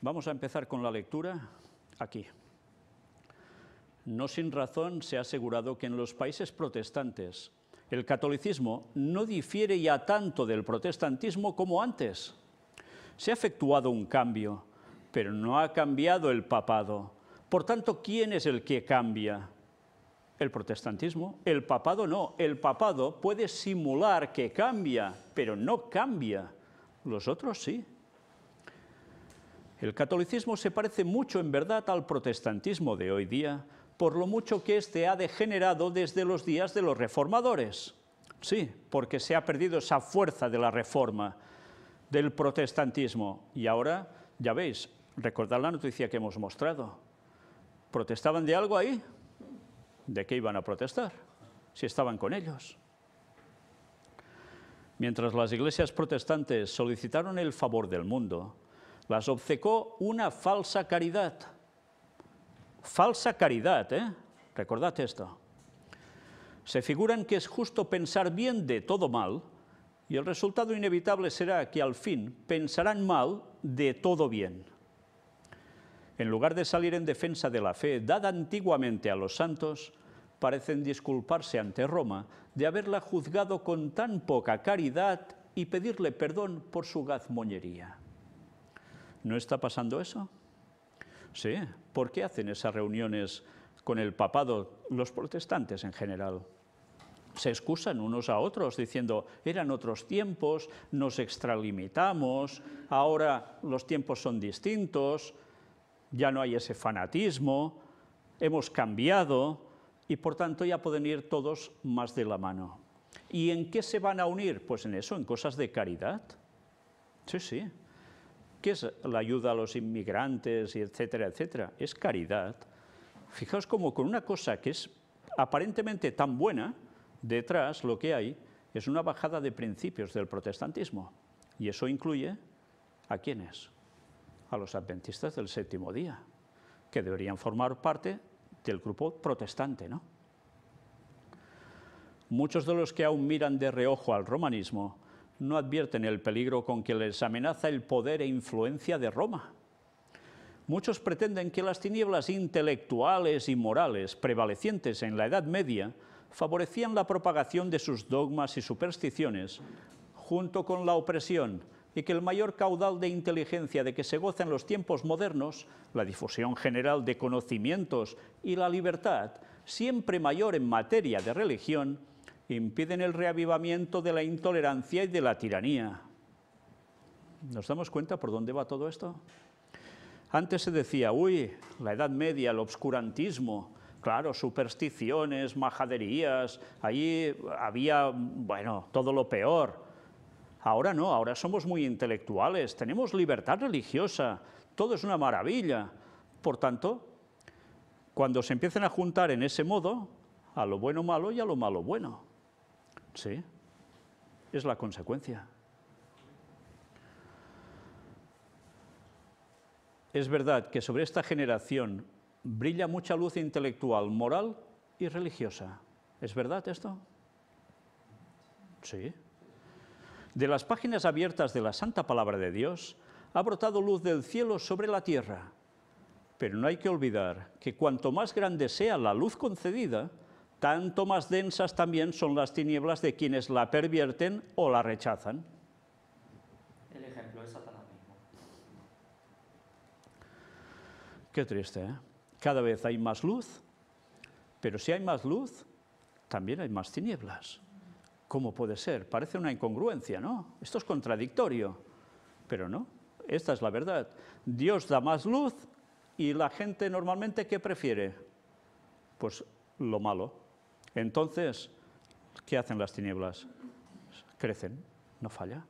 Vamos a empezar con la lectura aquí. No sin razón se ha asegurado que en los países protestantes el catolicismo no difiere ya tanto del protestantismo como antes. Se ha efectuado un cambio, pero no ha cambiado el papado. Por tanto, ¿quién es el que cambia? ¿El protestantismo? El papado no. El papado puede simular que cambia, pero no cambia. Los otros sí. El catolicismo se parece mucho en verdad al protestantismo de hoy día, por lo mucho que éste ha degenerado desde los días de los reformadores. Sí, porque se ha perdido esa fuerza de la reforma, del protestantismo. Y ahora, ya veis, recordad la noticia que hemos mostrado. ¿Protestaban de algo ahí? ¿De qué iban a protestar? Si estaban con ellos. Mientras las iglesias protestantes solicitaron el favor del mundo, las obcecó una falsa caridad. Falsa caridad, ¿eh? Recordad esto. Se figuran que es justo pensar bien de todo mal, y el resultado inevitable será que al fin pensarán mal de todo bien. En lugar de salir en defensa de la fe dada antiguamente a los santos, parecen disculparse ante Roma de haberla juzgado con tan poca caridad y pedirle perdón por su gazmoñería. ¿No está pasando eso? Sí. ¿Por qué hacen esas reuniones con el papado los protestantes en general? Se excusan unos a otros diciendo, eran otros tiempos, nos extralimitamos, ahora los tiempos son distintos, ya no hay ese fanatismo, hemos cambiado y por tanto ya pueden ir todos más de la mano. ¿Y en qué se van a unir? Pues en eso, en cosas de caridad. Sí, sí. ¿Qué es la ayuda a los inmigrantes, y etcétera, etcétera? Es caridad. Fijaos como con una cosa que es aparentemente tan buena, detrás lo que hay es una bajada de principios del protestantismo. Y eso incluye ¿a quiénes? A los adventistas del séptimo día, que deberían formar parte del grupo protestante, ¿no? Muchos de los que aún miran de reojo al romanismo no advierten el peligro con que les amenaza el poder e influencia de Roma. Muchos pretenden que las tinieblas intelectuales y morales prevalecientes en la Edad Media favorecían la propagación de sus dogmas y supersticiones, junto con la opresión, y que el mayor caudal de inteligencia de que se goza en los tiempos modernos, la difusión general de conocimientos y la libertad, siempre mayor en materia de religión, impiden el reavivamiento de la intolerancia y de la tiranía. ¿Nos damos cuenta por dónde va todo esto? Antes se decía, uy, la Edad Media, el obscurantismo, claro, supersticiones, majaderías, allí había, bueno, todo lo peor. Ahora no, ahora somos muy intelectuales, tenemos libertad religiosa, todo es una maravilla. Por tanto, cuando se empiezan a juntar en ese modo, a lo bueno malo y a lo malo bueno. Sí, es la consecuencia. Es verdad que sobre esta generación brilla mucha luz intelectual, moral y religiosa. ¿Es verdad esto? Sí. De las páginas abiertas de la Santa Palabra de Dios ha brotado luz del cielo sobre la tierra. Pero no hay que olvidar que cuanto más grande sea la luz concedida, tanto más densas también son las tinieblas de quienes la pervierten o la rechazan. El ejemplo es Satanás mismo. Qué triste, ¿eh? Cada vez hay más luz, pero si hay más luz, también hay más tinieblas. ¿cómo puede ser? Parece una incongruencia, ¿no? Esto es contradictorio, pero no, esta es la verdad. Dios da más luz y la gente normalmente, ¿qué prefiere? Pues lo malo. Entonces, ¿qué hacen las tinieblas? Crecen, no falla.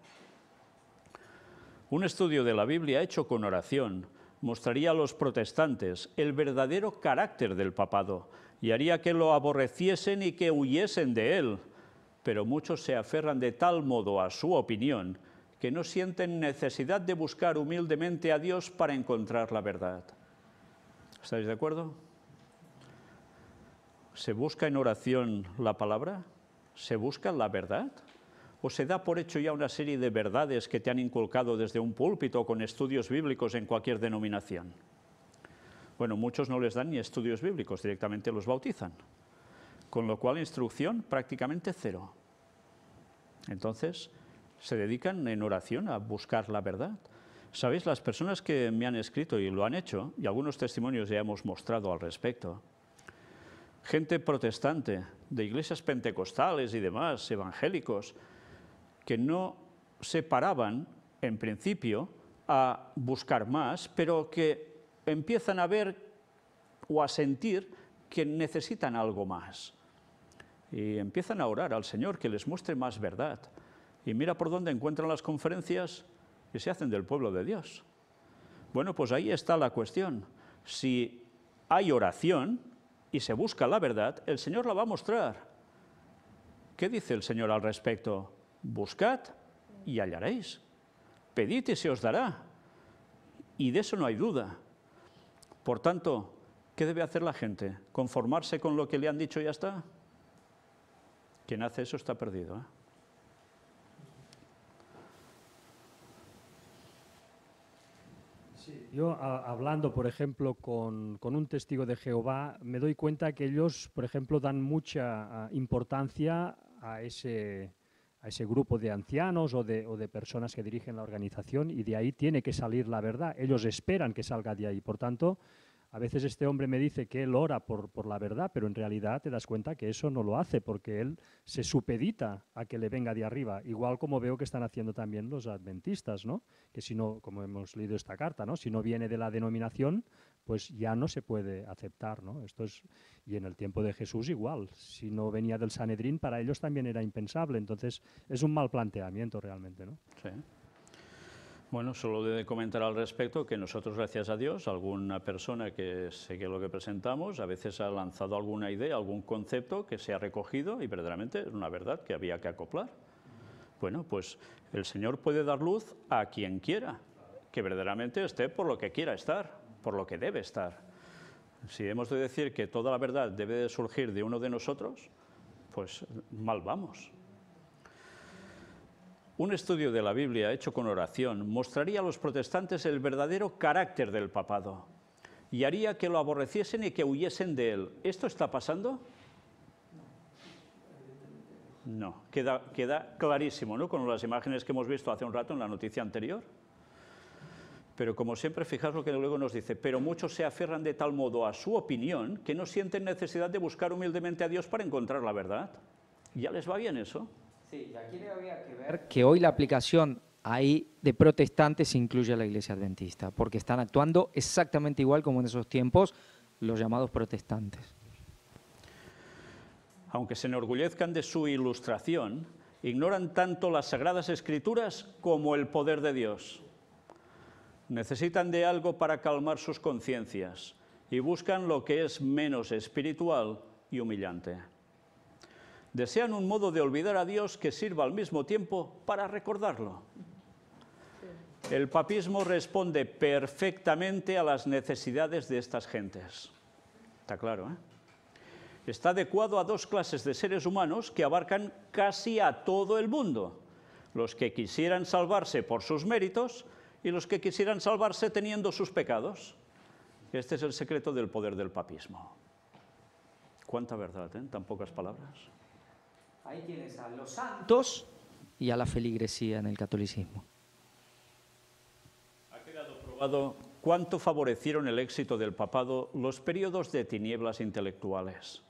Un estudio de la Biblia hecho con oración mostraría a los protestantes el verdadero carácter del papado y haría que lo aborreciesen y que huyesen de él. Pero muchos se aferran de tal modo a su opinión que no sienten necesidad de buscar humildemente a Dios para encontrar la verdad. ¿Estáis de acuerdo? ¿Se busca en oración la palabra? ¿Se busca la verdad? ¿O se da por hecho ya una serie de verdades que te han inculcado desde un púlpito con estudios bíblicos en cualquier denominación? Bueno, muchos no les dan ni estudios bíblicos, directamente los bautizan. Con lo cual, instrucción prácticamente cero. Entonces, se dedican en oración a buscar la verdad. ¿Sabéis? Las personas que me han escrito y lo han hecho, y algunos testimonios ya hemos mostrado al respecto, gente protestante, de iglesias pentecostales y demás, evangélicos, que no se paraban, en principio, a buscar más, pero que empiezan a ver o a sentir que necesitan algo más. Y empiezan a orar al Señor que les muestre más verdad. Y mira por dónde encuentran las conferencias que se hacen del pueblo de Dios. Bueno, pues ahí está la cuestión. Si hay oración y se busca la verdad, el Señor la va a mostrar. ¿Qué dice el Señor al respecto? Buscad y hallaréis. Pedid y se os dará. Y de eso no hay duda. Por tanto, ¿qué debe hacer la gente? ¿Conformarse con lo que le han dicho y ya está? Quien hace eso está perdido, ¿eh? Sí, yo hablando, por ejemplo, con un testigo de Jehová, me doy cuenta que ellos, por ejemplo, dan mucha importancia a ese grupo de ancianos o de personas que dirigen la organización, y de ahí tiene que salir la verdad. Ellos esperan que salga de ahí. Por tanto, a veces este hombre me dice que él ora por la verdad, pero en realidad te das cuenta que eso no lo hace, porque él se supedita a que le venga de arriba, igual como veo que están haciendo también los adventistas, ¿no? Que si no, como hemos leído esta carta, ¿no? Si no viene de la denominación, pues ya no se puede aceptar, ¿no? Esto es, y en el tiempo de Jesús igual, si no venía del Sanedrín, para ellos también era impensable. Entonces es un mal planteamiento realmente, ¿no? Sí. Bueno, solo he de comentar al respecto que nosotros, gracias a Dios, alguna persona que sigue lo que presentamos, a veces ha lanzado alguna idea, algún concepto que se ha recogido y verdaderamente es una verdad que había que acoplar. Bueno, pues el Señor puede dar luz a quien quiera, que verdaderamente esté por lo que quiera estar, por lo que debe estar. Si hemos de decir que toda la verdad debe de surgir de uno de nosotros, pues mal vamos. Un estudio de la Biblia hecho con oración mostraría a los protestantes el verdadero carácter del papado y haría que lo aborreciesen y que huyesen de él. ¿Esto está pasando? No, queda clarísimo, ¿no? Con las imágenes que hemos visto hace un rato en la noticia anterior. Pero como siempre, fijaos lo que luego nos dice, pero muchos se aferran de tal modo a su opinión que no sienten necesidad de buscar humildemente a Dios para encontrar la verdad. ¿Ya les va bien eso? Sí, y aquí habría que ver que hoy la aplicación ahí de protestantes incluye a la Iglesia Adventista, porque están actuando exactamente igual como en esos tiempos los llamados protestantes. Aunque se enorgullezcan de su ilustración, ignoran tanto las Sagradas Escrituras como el poder de Dios. Necesitan de algo para calmar sus conciencias y buscan lo que es menos espiritual y humillante. Desean un modo de olvidar a Dios que sirva al mismo tiempo para recordarlo. El papismo responde perfectamente a las necesidades de estas gentes. Está claro, ¿eh? Está adecuado a dos clases de seres humanos que abarcan casi a todo el mundo. Los que quisieran salvarse por sus méritos y los que quisieran salvarse teniendo sus pecados. Este es el secreto del poder del papismo. Cuánta verdad, ¿eh? En tan pocas palabras. Ahí tienes a los santos y a la feligresía en el catolicismo. Ha quedado probado cuánto favorecieron el éxito del papado los periodos de tinieblas intelectuales.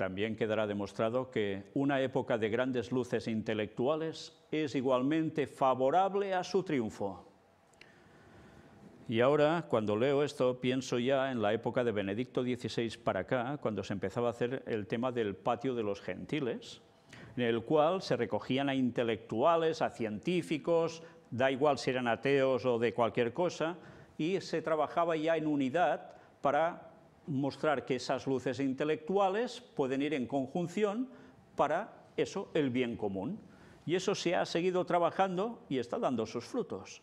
también quedará demostrado que una época de grandes luces intelectuales es igualmente favorable a su triunfo. Y ahora, cuando leo esto, pienso ya en la época de Benedicto XVI para acá, cuando se empezaba a hacer el tema del patio de los gentiles, en el cual se recogían a intelectuales, a científicos, da igual si eran ateos o de cualquier cosa, y se trabajaba ya en unidad para mostrar que esas luces intelectuales pueden ir en conjunción para eso, el bien común. Y eso se ha seguido trabajando y está dando sus frutos.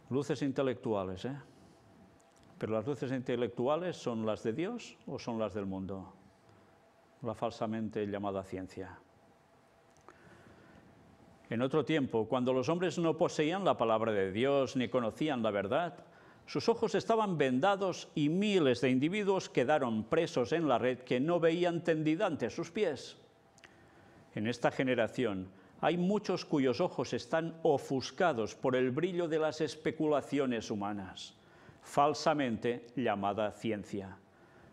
Luces intelectuales, ¿eh? Pero las luces intelectuales, ¿son las de Dios o son las del mundo? La falsamente llamada ciencia. En otro tiempo, cuando los hombres no poseían la palabra de Dios ni conocían la verdad, sus ojos estaban vendados y miles de individuos quedaron presos en la red que no veían tendida ante sus pies. En esta generación hay muchos cuyos ojos están ofuscados por el brillo de las especulaciones humanas, falsamente llamada ciencia.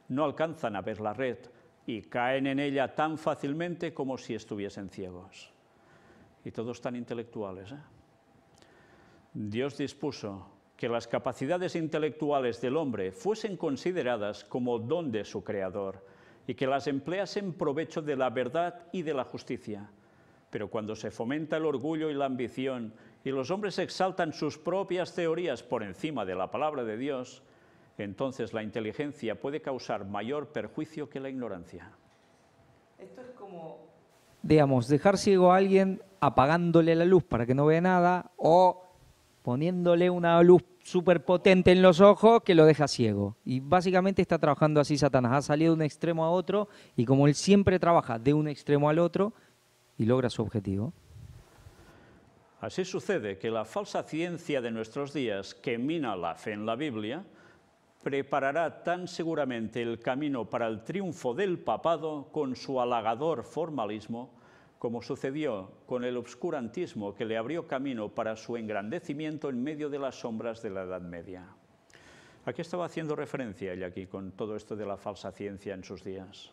No alcanzan a ver la red y caen en ella tan fácilmente como si estuviesen ciegos. Y todos tan intelectuales, ¿eh? Dios dispuso que las capacidades intelectuales del hombre fuesen consideradas como don de su Creador y que las emplease en provecho de la verdad y de la justicia. Pero cuando se fomenta el orgullo y la ambición y los hombres exaltan sus propias teorías por encima de la palabra de Dios, entonces la inteligencia puede causar mayor perjuicio que la ignorancia. Esto es como, digamos, dejar ciego a alguien apagándole la luz para que no vea nada o poniéndole una luz súper potente en los ojos que lo deja ciego. Y básicamente está trabajando así Satanás. Ha salido de un extremo a otro y como él siempre trabaja de un extremo al otro y logra su objetivo. Así sucede que la falsa ciencia de nuestros días, que mina la fe en la Biblia, preparará tan seguramente el camino para el triunfo del papado con su halagador formalismo, como sucedió con el obscurantismo que le abrió camino para su engrandecimiento en medio de las sombras de la Edad Media. ¿A qué estaba haciendo referencia ella aquí con todo esto de la falsa ciencia en sus días?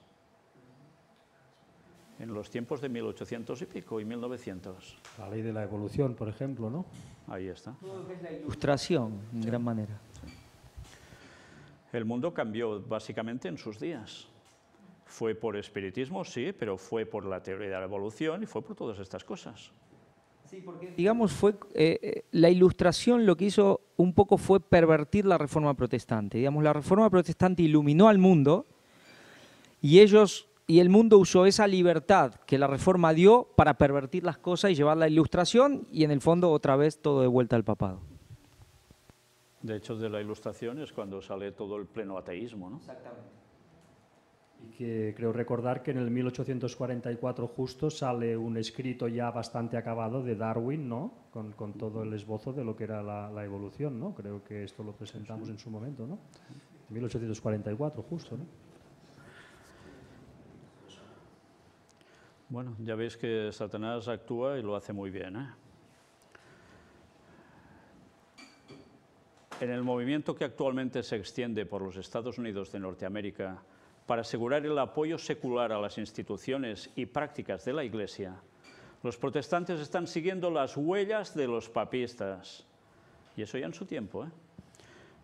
En los tiempos de 1800 y pico y 1900. La ley de la evolución, por ejemplo, ¿no? Ahí está. Todo lo que es la ilustración, en gran manera. El mundo cambió básicamente en sus días. Fue por espiritismo, sí, pero fue por la teoría de la evolución y fue por todas estas cosas. Sí, porque, digamos, fue la ilustración lo que hizo un poco fue pervertir la Reforma Protestante. Digamos, la Reforma Protestante iluminó al mundo y el mundo usó esa libertad que la Reforma dio para pervertir las cosas y llevar la ilustración y en el fondo otra vez todo de vuelta al papado. De hecho, de la Ilustración es cuando sale todo el pleno ateísmo, ¿no? Exactamente. Y que creo recordar que en el 1844 justo sale un escrito ya bastante acabado de Darwin, ¿no? Con todo el esbozo de lo que era la evolución, ¿no? Creo que esto lo presentamos en su momento, ¿no? 1844 justo, ¿no? Bueno, ya veis que Satanás actúa y lo hace muy bien, ¿eh? En el movimiento que actualmente se extiende por los Estados Unidos de Norteamérica para asegurar el apoyo secular a las instituciones y prácticas de la Iglesia, los protestantes están siguiendo las huellas de los papistas. Y eso ya en su tiempo, ¿eh?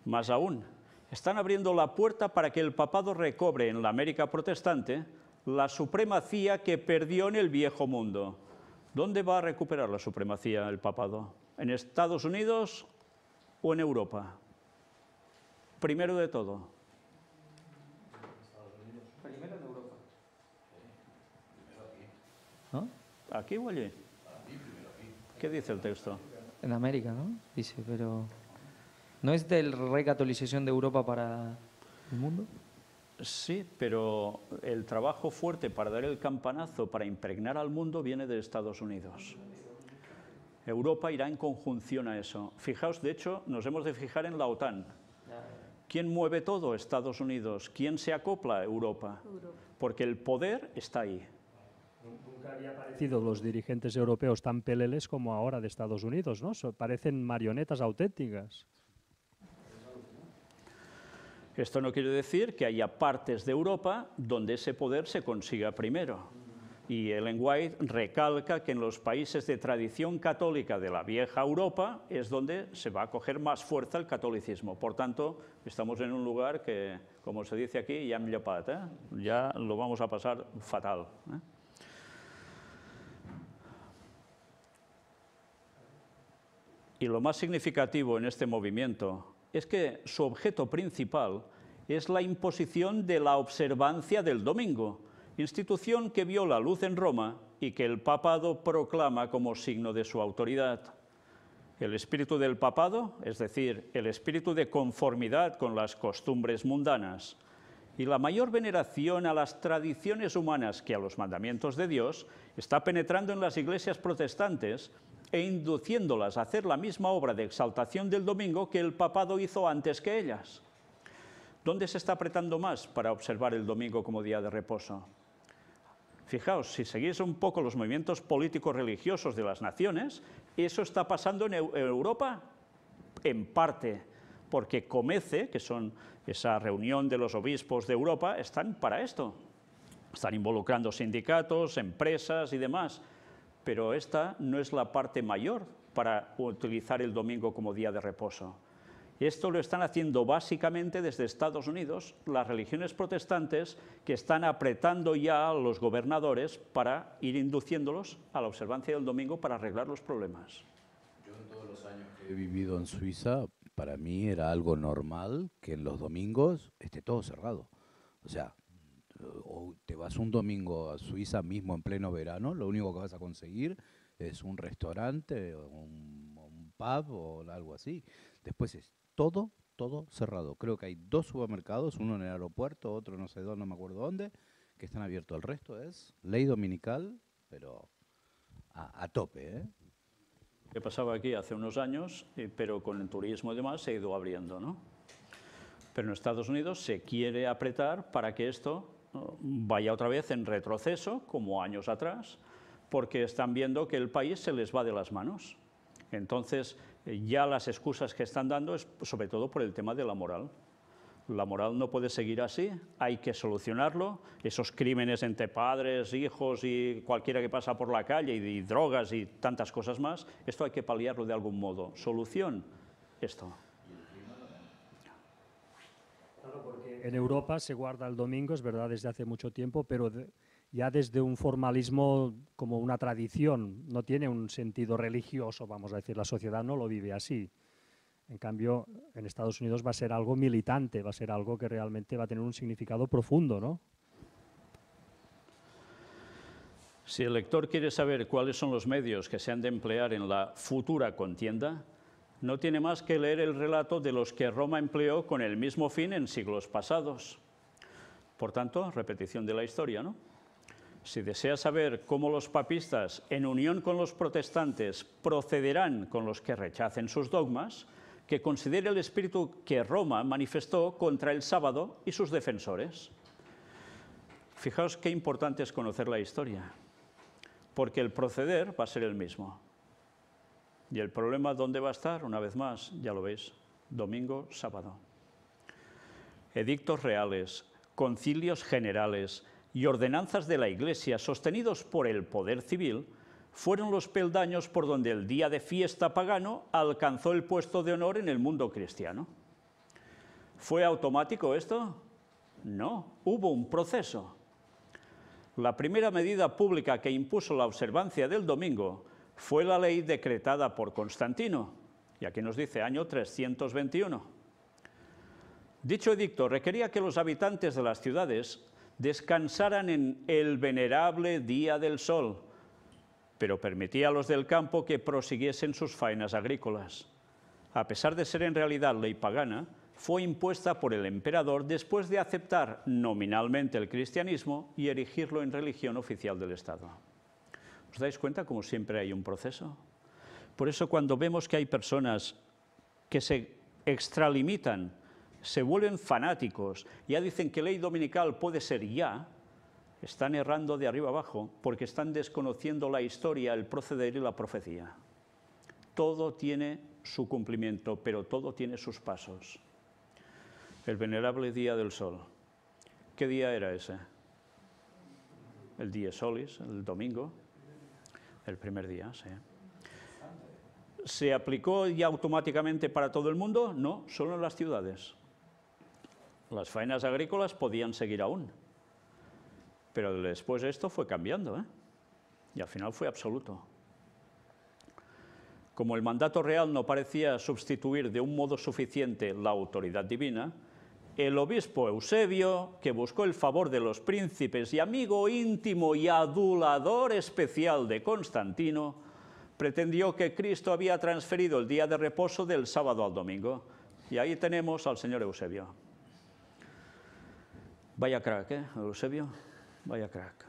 Más aún, están abriendo la puerta para que el papado recobre en la América protestante la supremacía que perdió en el viejo mundo. ¿Dónde va a recuperar la supremacía el papado? ¿En Estados Unidos o en Europa? Primero de todo. Primero en Europa. ¿No? ¿Aquí o allí? ¿Qué dice el texto? En América, ¿no? Dice, pero ¿no es de recatolización de Europa para el mundo? Sí, pero el trabajo fuerte para dar el campanazo, para impregnar al mundo, viene de Estados Unidos. Europa irá en conjunción a eso. Fijaos, de hecho, nos hemos de fijar en la OTAN. ¿Quién mueve todo? Estados Unidos. ¿Quién se acopla? Europa. Porque el poder está ahí. Nunca había parecido los dirigentes europeos tan peleles como ahora de Estados Unidos, ¿no? Parecen marionetas auténticas. Esto no quiere decir que haya partes de Europa donde ese poder se consiga primero. Y Ellen White recalca que en los países de tradición católica de la vieja Europa es donde se va a coger más fuerza el catolicismo. Por tanto, estamos en un lugar que, como se dice aquí, ya hem llepat, ya lo vamos a pasar fatal. Y lo más significativo en este movimiento es que su objeto principal es la imposición de la observancia del domingo, institución que vio la luz en Roma y que el papado proclama como signo de su autoridad. El espíritu del papado, es decir, el espíritu de conformidad con las costumbres mundanas, y la mayor veneración a las tradiciones humanas que a los mandamientos de Dios, está penetrando en las iglesias protestantes e induciéndolas a hacer la misma obra de exaltación del domingo que el papado hizo antes que ellas. ¿Dónde se está apretando más para observar el domingo como día de reposo? Fijaos, si seguís un poco los movimientos políticos religiosos de las naciones, eso está pasando en Europa en parte, porque COMECE, que son esa reunión de los obispos de Europa, están para esto. Están involucrando sindicatos, empresas y demás, pero esta no es la parte mayor para utilizar el domingo como día de reposo. Esto lo están haciendo básicamente desde Estados Unidos, las religiones protestantes que están apretando ya a los gobernadores para ir induciéndolos a la observancia del domingo para arreglar los problemas. Yo en todos los años que he vivido en Suiza, para mí era algo normal que en los domingos esté todo cerrado. O sea, o te vas un domingo a Suiza mismo en pleno verano, lo único que vas a conseguir es un restaurante, o un pub o algo así. Después es todo cerrado. Creo que hay 2 supermercados, uno en el aeropuerto, otro no sé dónde, no me acuerdo dónde, que están abiertos. El resto es ley dominical, pero a tope, ¿eh? Que pasaba aquí hace unos años, pero con el turismo y demás se ha ido abriendo, ¿no? Pero en Estados Unidos se quiere apretar para que esto vaya otra vez en retroceso, como años atrás, porque están viendo que el país se les va de las manos. Entonces, ya las excusas que están dando es sobre todo por el tema de la moral. La moral no puede seguir así, hay que solucionarlo. Esos crímenes entre padres, hijos y cualquiera que pasa por la calle, y drogas y tantas cosas más, esto hay que paliarlo de algún modo. Solución, esto. Claro, porque en Europa se guarda el domingo, es verdad, desde hace mucho tiempo, pero ya desde un formalismo como una tradición, no tiene un sentido religioso, vamos a decir, la sociedad no lo vive así. En cambio, en Estados Unidos va a ser algo militante, va a ser algo que realmente va a tener un significado profundo, ¿no? Si el lector quiere saber cuáles son los medios que se han de emplear en la futura contienda, no tiene más que leer el relato de los que Roma empleó con el mismo fin en siglos pasados. Por tanto, repetición de la historia, ¿no? Si desea saber cómo los papistas, en unión con los protestantes, procederán con los que rechacen sus dogmas, que considere el espíritu que Roma manifestó contra el sábado y sus defensores. Fijaos qué importante es conocer la historia, porque el proceder va a ser el mismo. Y el problema, ¿dónde va a estar? Una vez más, ya lo veis, domingo, sábado. Edictos reales, concilios generales y ordenanzas de la Iglesia sostenidos por el poder civil fueron los peldaños por donde el día de fiesta pagano alcanzó el puesto de honor en el mundo cristiano. ¿Fue automático esto? No, hubo un proceso. La primera medida pública que impuso la observancia del domingo fue la ley decretada por Constantino, y aquí nos dice año 321. Dicho edicto requería que los habitantes de las ciudades descansaran en el venerable día del sol, pero permitía a los del campo que prosiguiesen sus faenas agrícolas. A pesar de ser en realidad ley pagana, fue impuesta por el emperador después de aceptar nominalmente el cristianismo y erigirlo en religión oficial del Estado. ¿Os dais cuenta cómo siempre hay un proceso? Por eso cuando vemos que hay personas que se extralimitan, se vuelven fanáticos, ya dicen que ley dominical puede ser ya, están errando de arriba abajo porque están desconociendo la historia, el proceder y la profecía. Todo tiene su cumplimiento, pero todo tiene sus pasos. El venerable día del sol. ¿Qué día era ese? El día solis, el domingo, el primer día, sí. ¿Se aplicó ya automáticamente para todo el mundo? No, solo en las ciudades. Las faenas agrícolas podían seguir aún, pero después esto fue cambiando, y al final fue absoluto. Como el mandato real no parecía substituir de un modo suficiente la autoridad divina, el obispo Eusebio, que buscó el favor de los príncipes y amigo íntimo y adulador especial de Constantino, pretendió que Cristo había transferido el día de reposo del sábado al domingo. Y ahí tenemos al señor Eusebio. Vaya crack, Eusebio? Vaya crack.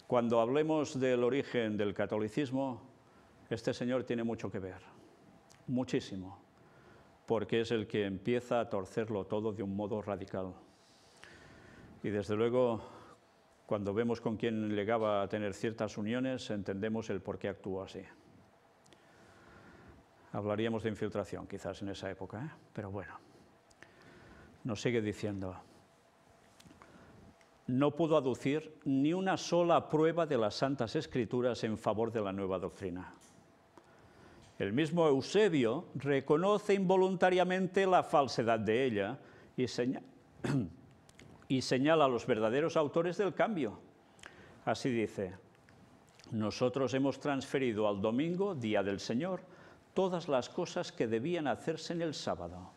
Cuando hablemos del origen del catolicismo, este señor tiene mucho que ver, muchísimo, porque es el que empieza a torcerlo todo de un modo radical. Y desde luego, cuando vemos con quién llegaba a tener ciertas uniones, entendemos el por qué actuó así. Hablaríamos de infiltración, quizás, en esa época, pero bueno. Nos sigue diciendo: no pudo aducir ni una sola prueba de las Santas Escrituras en favor de la nueva doctrina. El mismo Eusebio reconoce involuntariamente la falsedad de ella y señala a los verdaderos autores del cambio. Así dice: nosotros hemos transferido al domingo, día del Señor, todas las cosas que debían hacerse en el sábado.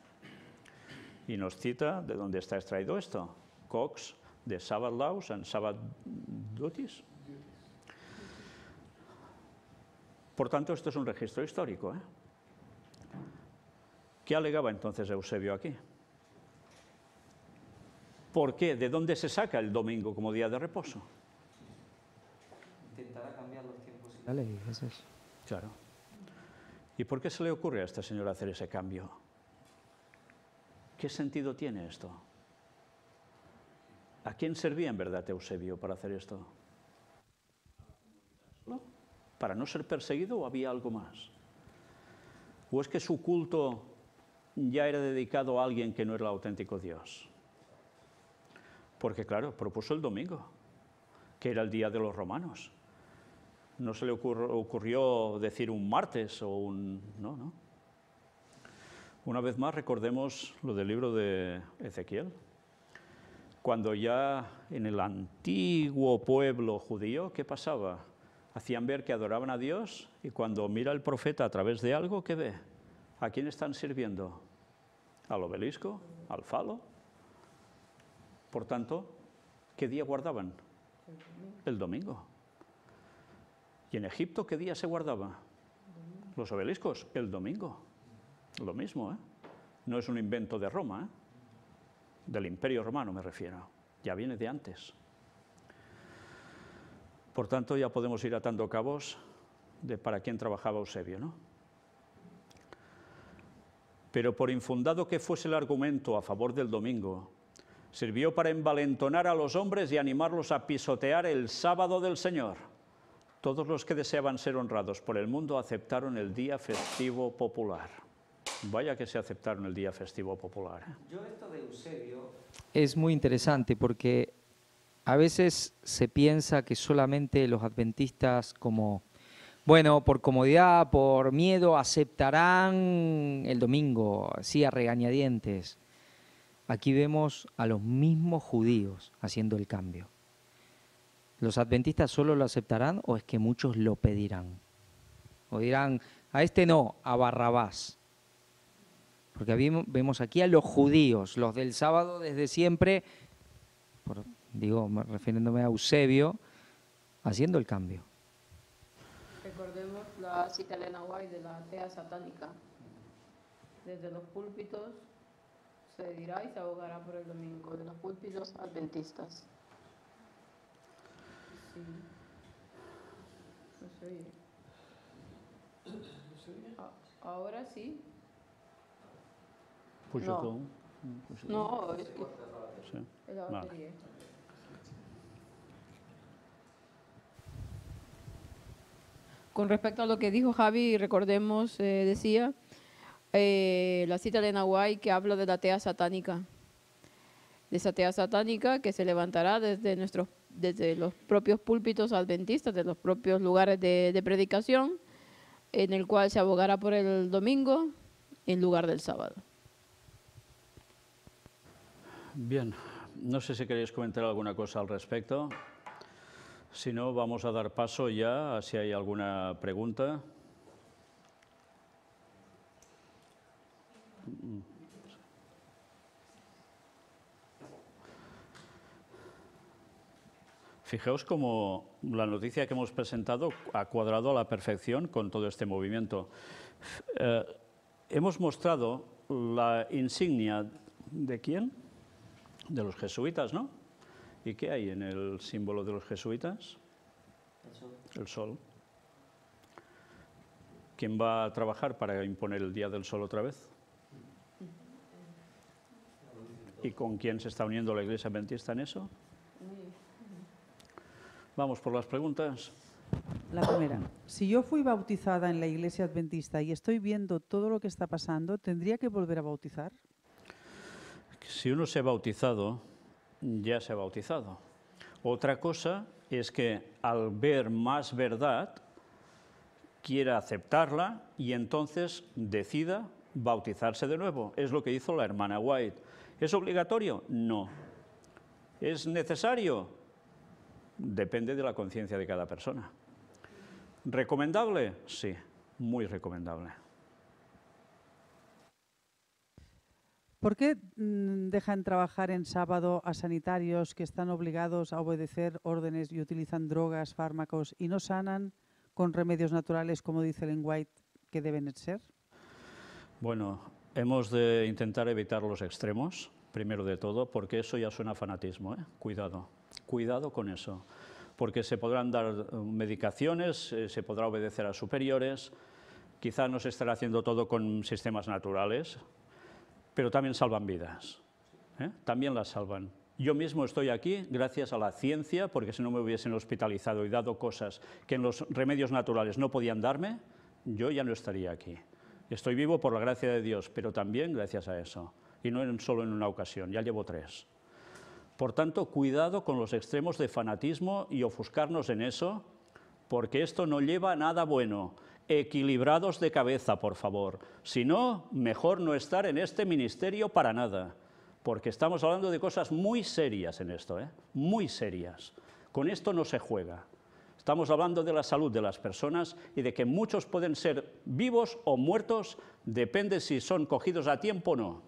Y nos cita de dónde está extraído esto: Cox, de Sabbath Laws and Sabbath Duties. Por tanto, esto es un registro histórico, ¿Qué alegaba entonces Eusebio aquí? ¿Por qué? ¿De dónde se saca el domingo como día de reposo? Intentará cambiar los tiempos. La ley, es eso. Claro. ¿Y por qué se le ocurre a este señor hacer ese cambio? ¿Qué sentido tiene esto? ¿A quién servía en verdad Eusebio para hacer esto? ¿Para no ser perseguido o había algo más? ¿O es que su culto ya era dedicado a alguien que no era el auténtico Dios? Porque claro, propuso el domingo, que era el día de los romanos. No se le ocurrió decir un martes o un... No. Una vez más recordemos lo del libro de Ezequiel. Cuando ya en el antiguo pueblo judío, ¿qué pasaba? Hacían ver que adoraban a Dios y cuando mira el profeta a través de algo, ¿qué ve? ¿A quién están sirviendo? ¿Al obelisco? ¿Al falo? Por tanto, ¿qué día guardaban? El domingo. ¿Y en Egipto qué día se guardaba? Los obeliscos, el domingo. Lo mismo, No es un invento de Roma, Del Imperio Romano me refiero. Ya viene de antes. Por tanto, ya podemos ir atando cabos de para quién trabajaba Eusebio, ¿no? Pero por infundado que fuese el argumento a favor del domingo, sirvió para envalentonar a los hombres y animarlos a pisotear el sábado del Señor. Todos los que deseaban ser honrados por el mundo aceptaron el día festivo popular. Vaya que se aceptaron el día festivo popular. Yo esto de Eusebio... Es muy interesante porque a veces se piensa que solamente los adventistas como, bueno, por comodidad, por miedo, aceptarán el domingo, así a regañadientes. Aquí vemos a los mismos judíos haciendo el cambio. ¿Los adventistas solo lo aceptarán o es que muchos lo pedirán? O dirán, a este no, a Barrabás. Porque vemos aquí a los judíos, los del sábado desde siempre, refiriéndome a Eusebio, haciendo el cambio. Recordemos la cita de Elena White de la atea satánica. Desde los púlpitos se dirá y se abogará por el domingo, de los púlpitos adventistas. Sí. No se oye. Ahora sí. No, es que es la batería. Con respecto a lo que dijo Javi, recordemos, decía la cita de Nahuay que habla de la atea satánica. de satea satánica que se levantará desde los propios púlpitos adventistas, de los propios lugares de predicación, en el cual se abogará por el domingo en lugar del sábado. Bien, no sé si queréis comentar alguna cosa al respecto. Si no, vamos a dar paso ya a si hay alguna pregunta. Fijaos cómo la noticia que hemos presentado ha cuadrado a la perfección con todo este movimiento. Hemos mostrado la insignia ¿de quién? De los jesuitas, ¿no? ¿Y qué hay en el símbolo de los jesuitas? El sol. ¿Quién va a trabajar para imponer el día del sol otra vez? ¿Y con quién se está uniendo la Iglesia Adventista en eso? Vamos por las preguntas. La primera, si yo fui bautizada en la Iglesia Adventista y estoy viendo todo lo que está pasando, ¿tendría que volver a bautizar? Si uno se ha bautizado, ya se ha bautizado. Otra cosa es que al ver más verdad, quiera aceptarla y entonces decida bautizarse de nuevo. Es lo que hizo la hermana White. ¿Es obligatorio? No. ¿Es necesario? Depende de la conciencia de cada persona. ¿Recomendable? Sí, muy recomendable. ¿Por qué dejan trabajar en sábado a sanitarios que están obligados a obedecer órdenes y utilizan drogas, fármacos y no sanan con remedios naturales, como dice Ellen White, que deben ser? Bueno, hemos de intentar evitar los extremos, primero de todo, porque eso ya suena a fanatismo, ¿eh? Cuidado, cuidado con eso, porque se podrán dar medicaciones, se podrá obedecer a superiores, quizá no se estará haciendo todo con sistemas naturales, pero también salvan vidas, ¿eh? También las salvan. Yo mismo estoy aquí gracias a la ciencia, porque si no me hubiesen hospitalizado y dado cosas que en los remedios naturales no podían darme, yo ya no estaría aquí. Estoy vivo por la gracia de Dios, pero también gracias a eso, y no solo en una ocasión, ya llevo 3. Por tanto, cuidado con los extremos de fanatismo y ofuscarnos en eso, porque esto no lleva a nada bueno. Equilibrados de cabeza, por favor. Si no, mejor no estar en este ministerio para nada, porque estamos hablando de cosas muy serias en esto, ¿eh? Muy serias. Con esto no se juega. Estamos hablando de la salud de las personas y de que muchos pueden ser vivos o muertos, depende si son cogidos a tiempo o no.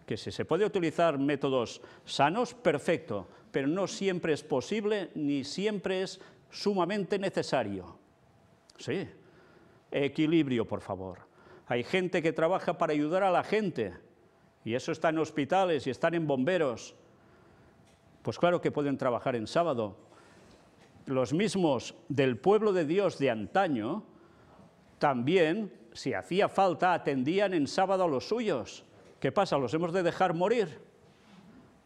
Que si se puede utilizar métodos sanos, perfecto, pero no siempre es posible ni siempre es sumamente necesario. Sí. Equilibrio, por favor. Hay gente que trabaja para ayudar a la gente, y eso está en hospitales y están en bomberos. Pues claro que pueden trabajar en sábado. Los mismos del pueblo de Dios de antaño, también, si hacía falta, atendían en sábado a los suyos. ¿Qué pasa? ¿Los hemos de dejar morir?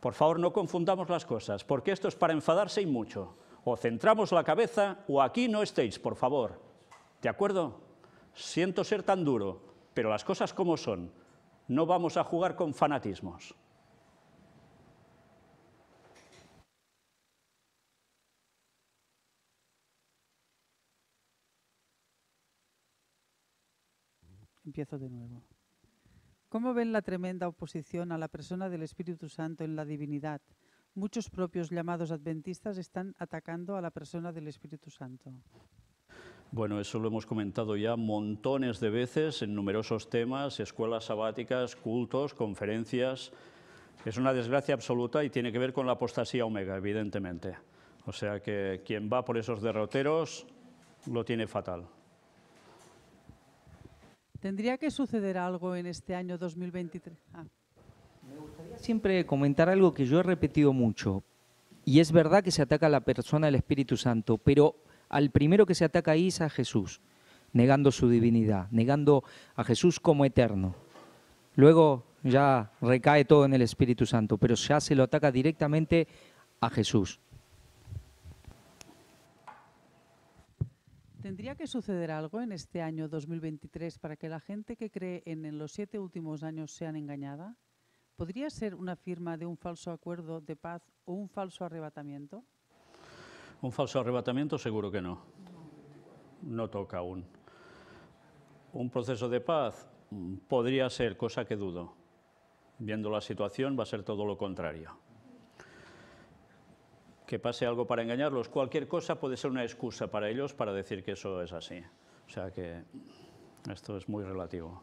Por favor, no confundamos las cosas, porque esto es para enfadarse y mucho. O centramos la cabeza o aquí no estéis, por favor. ¿De acuerdo? Siento ser tan duro, pero las cosas como son. No vamos a jugar con fanatismos. Empiezo de nuevo. ¿Cómo ven la tremenda oposición a la persona del Espíritu Santo en la divinidad? Muchos propios llamados adventistas están atacando a la persona del Espíritu Santo. Bueno, eso lo hemos comentado ya montones de veces en numerosos temas, escuelas sabáticas, cultos, conferencias. Es una desgracia absoluta y tiene que ver con la apostasía omega, evidentemente. O sea que quien va por esos derroteros lo tiene fatal. ¿Tendría que suceder algo en este año 2023? Me gustaría siempre comentar algo que yo he repetido mucho. Y es verdad que se ataca a la persona del Espíritu Santo, pero al primero que se ataca ahí es a Jesús, negando su divinidad, negando a Jesús como eterno. Luego ya recae todo en el Espíritu Santo, pero ya se lo ataca directamente a Jesús. ¿Tendría que suceder algo en este año 2023 para que la gente que cree en los 7 últimos años sean engañada? ¿podría ser una firma de un falso acuerdo de paz o un falso arrebatamiento? Un falso arrebatamiento seguro que no. No toca aún. Un proceso de paz podría ser, cosa que dudo. Viendo la situación va a ser todo lo contrario. Que pase algo para engañarlos, cualquier cosa puede ser una excusa para ellos para decir que eso es así. O sea que esto es muy relativo.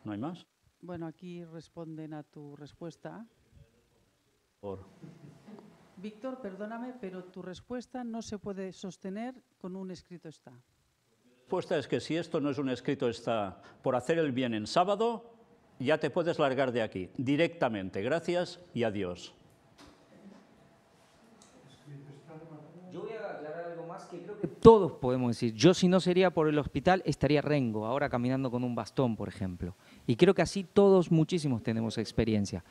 ¿No hay más? Bueno, aquí responden a tu respuesta. Víctor, perdóname, pero tu respuesta no se puede sostener con un escrito está. La respuesta es que si esto no es un escrito está por hacer el bien en sábado, ya te puedes largar de aquí, directamente. Gracias y adiós. Yo voy a aclarar algo más que creo que Todos podemos decir, yo si no sería por el hospital estaría rengo, ahora caminando con un bastón, por ejemplo. Y creo que así todos, muchísimos tenemos experiencia.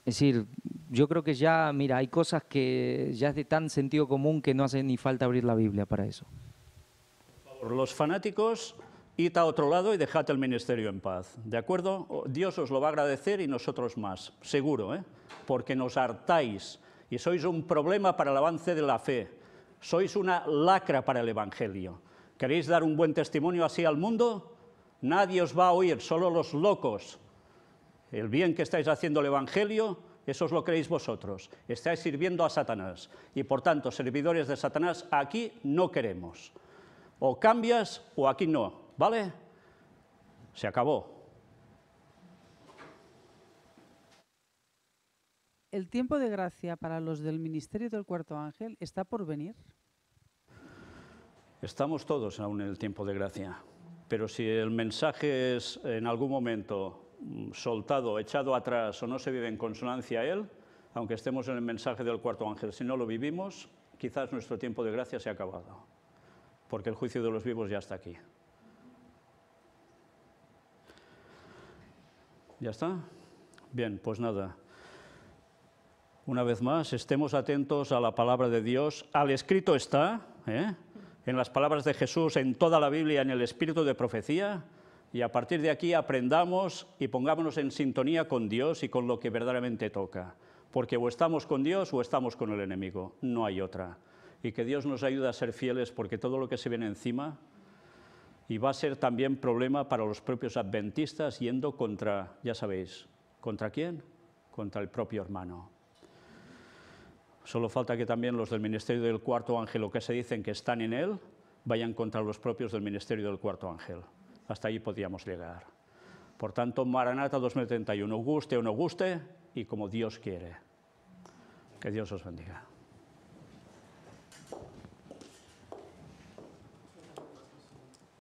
Es decir, yo creo que ya, mira, hay cosas que ya es de tan sentido común que no hace ni falta abrir la Biblia para eso. Los fanáticos, id a otro lado y dejad el ministerio en paz, ¿de acuerdo? Dios os lo va a agradecer y nosotros más, seguro, ¿eh? Porque nos hartáis y sois un problema para el avance de la fe, sois una lacra para el Evangelio. ¿Queréis dar un buen testimonio así al mundo? Nadie os va a oír, solo los locos. El bien que estáis haciendo al Evangelio, eso os lo creéis vosotros. Estáis sirviendo a Satanás y, por tanto, servidores de Satanás aquí no queremos. O cambias o aquí no, ¿vale? Se acabó. ¿El tiempo de gracia para los del ministerio del Cuarto Ángel está por venir? Estamos todos aún en el tiempo de gracia, pero si el mensaje es en algún momento soltado, echado atrás o no se vive en consonancia a él, aunque estemos en el mensaje del Cuarto Ángel, si no lo vivimos, quizás nuestro tiempo de gracia se ha acabado, porque el juicio de los vivos ya está aquí. ¿Ya está? Bien, pues nada. Una vez más, estemos atentos a la palabra de Dios. Al escrito está, en las palabras de Jesús, en toda la Biblia, en el espíritu de profecía, y a partir de aquí aprendamos y pongámonos en sintonía con Dios y con lo que verdaderamente toca. Porque o estamos con Dios o estamos con el enemigo, no hay otra. Y que Dios nos ayude a ser fieles, porque todo lo que se viene encima, y va a ser también problema para los propios adventistas yendo contra, ya sabéis, ¿contra quién? Contra el propio hermano. Solo falta que también los del ministerio del Cuarto Ángel, o que se dicen que están en él, vayan contra los propios del ministerio del Cuarto Ángel. Hasta ahí podíamos llegar. Por tanto, Maranata 2031, guste o no guste, y como Dios quiere. Que Dios os bendiga.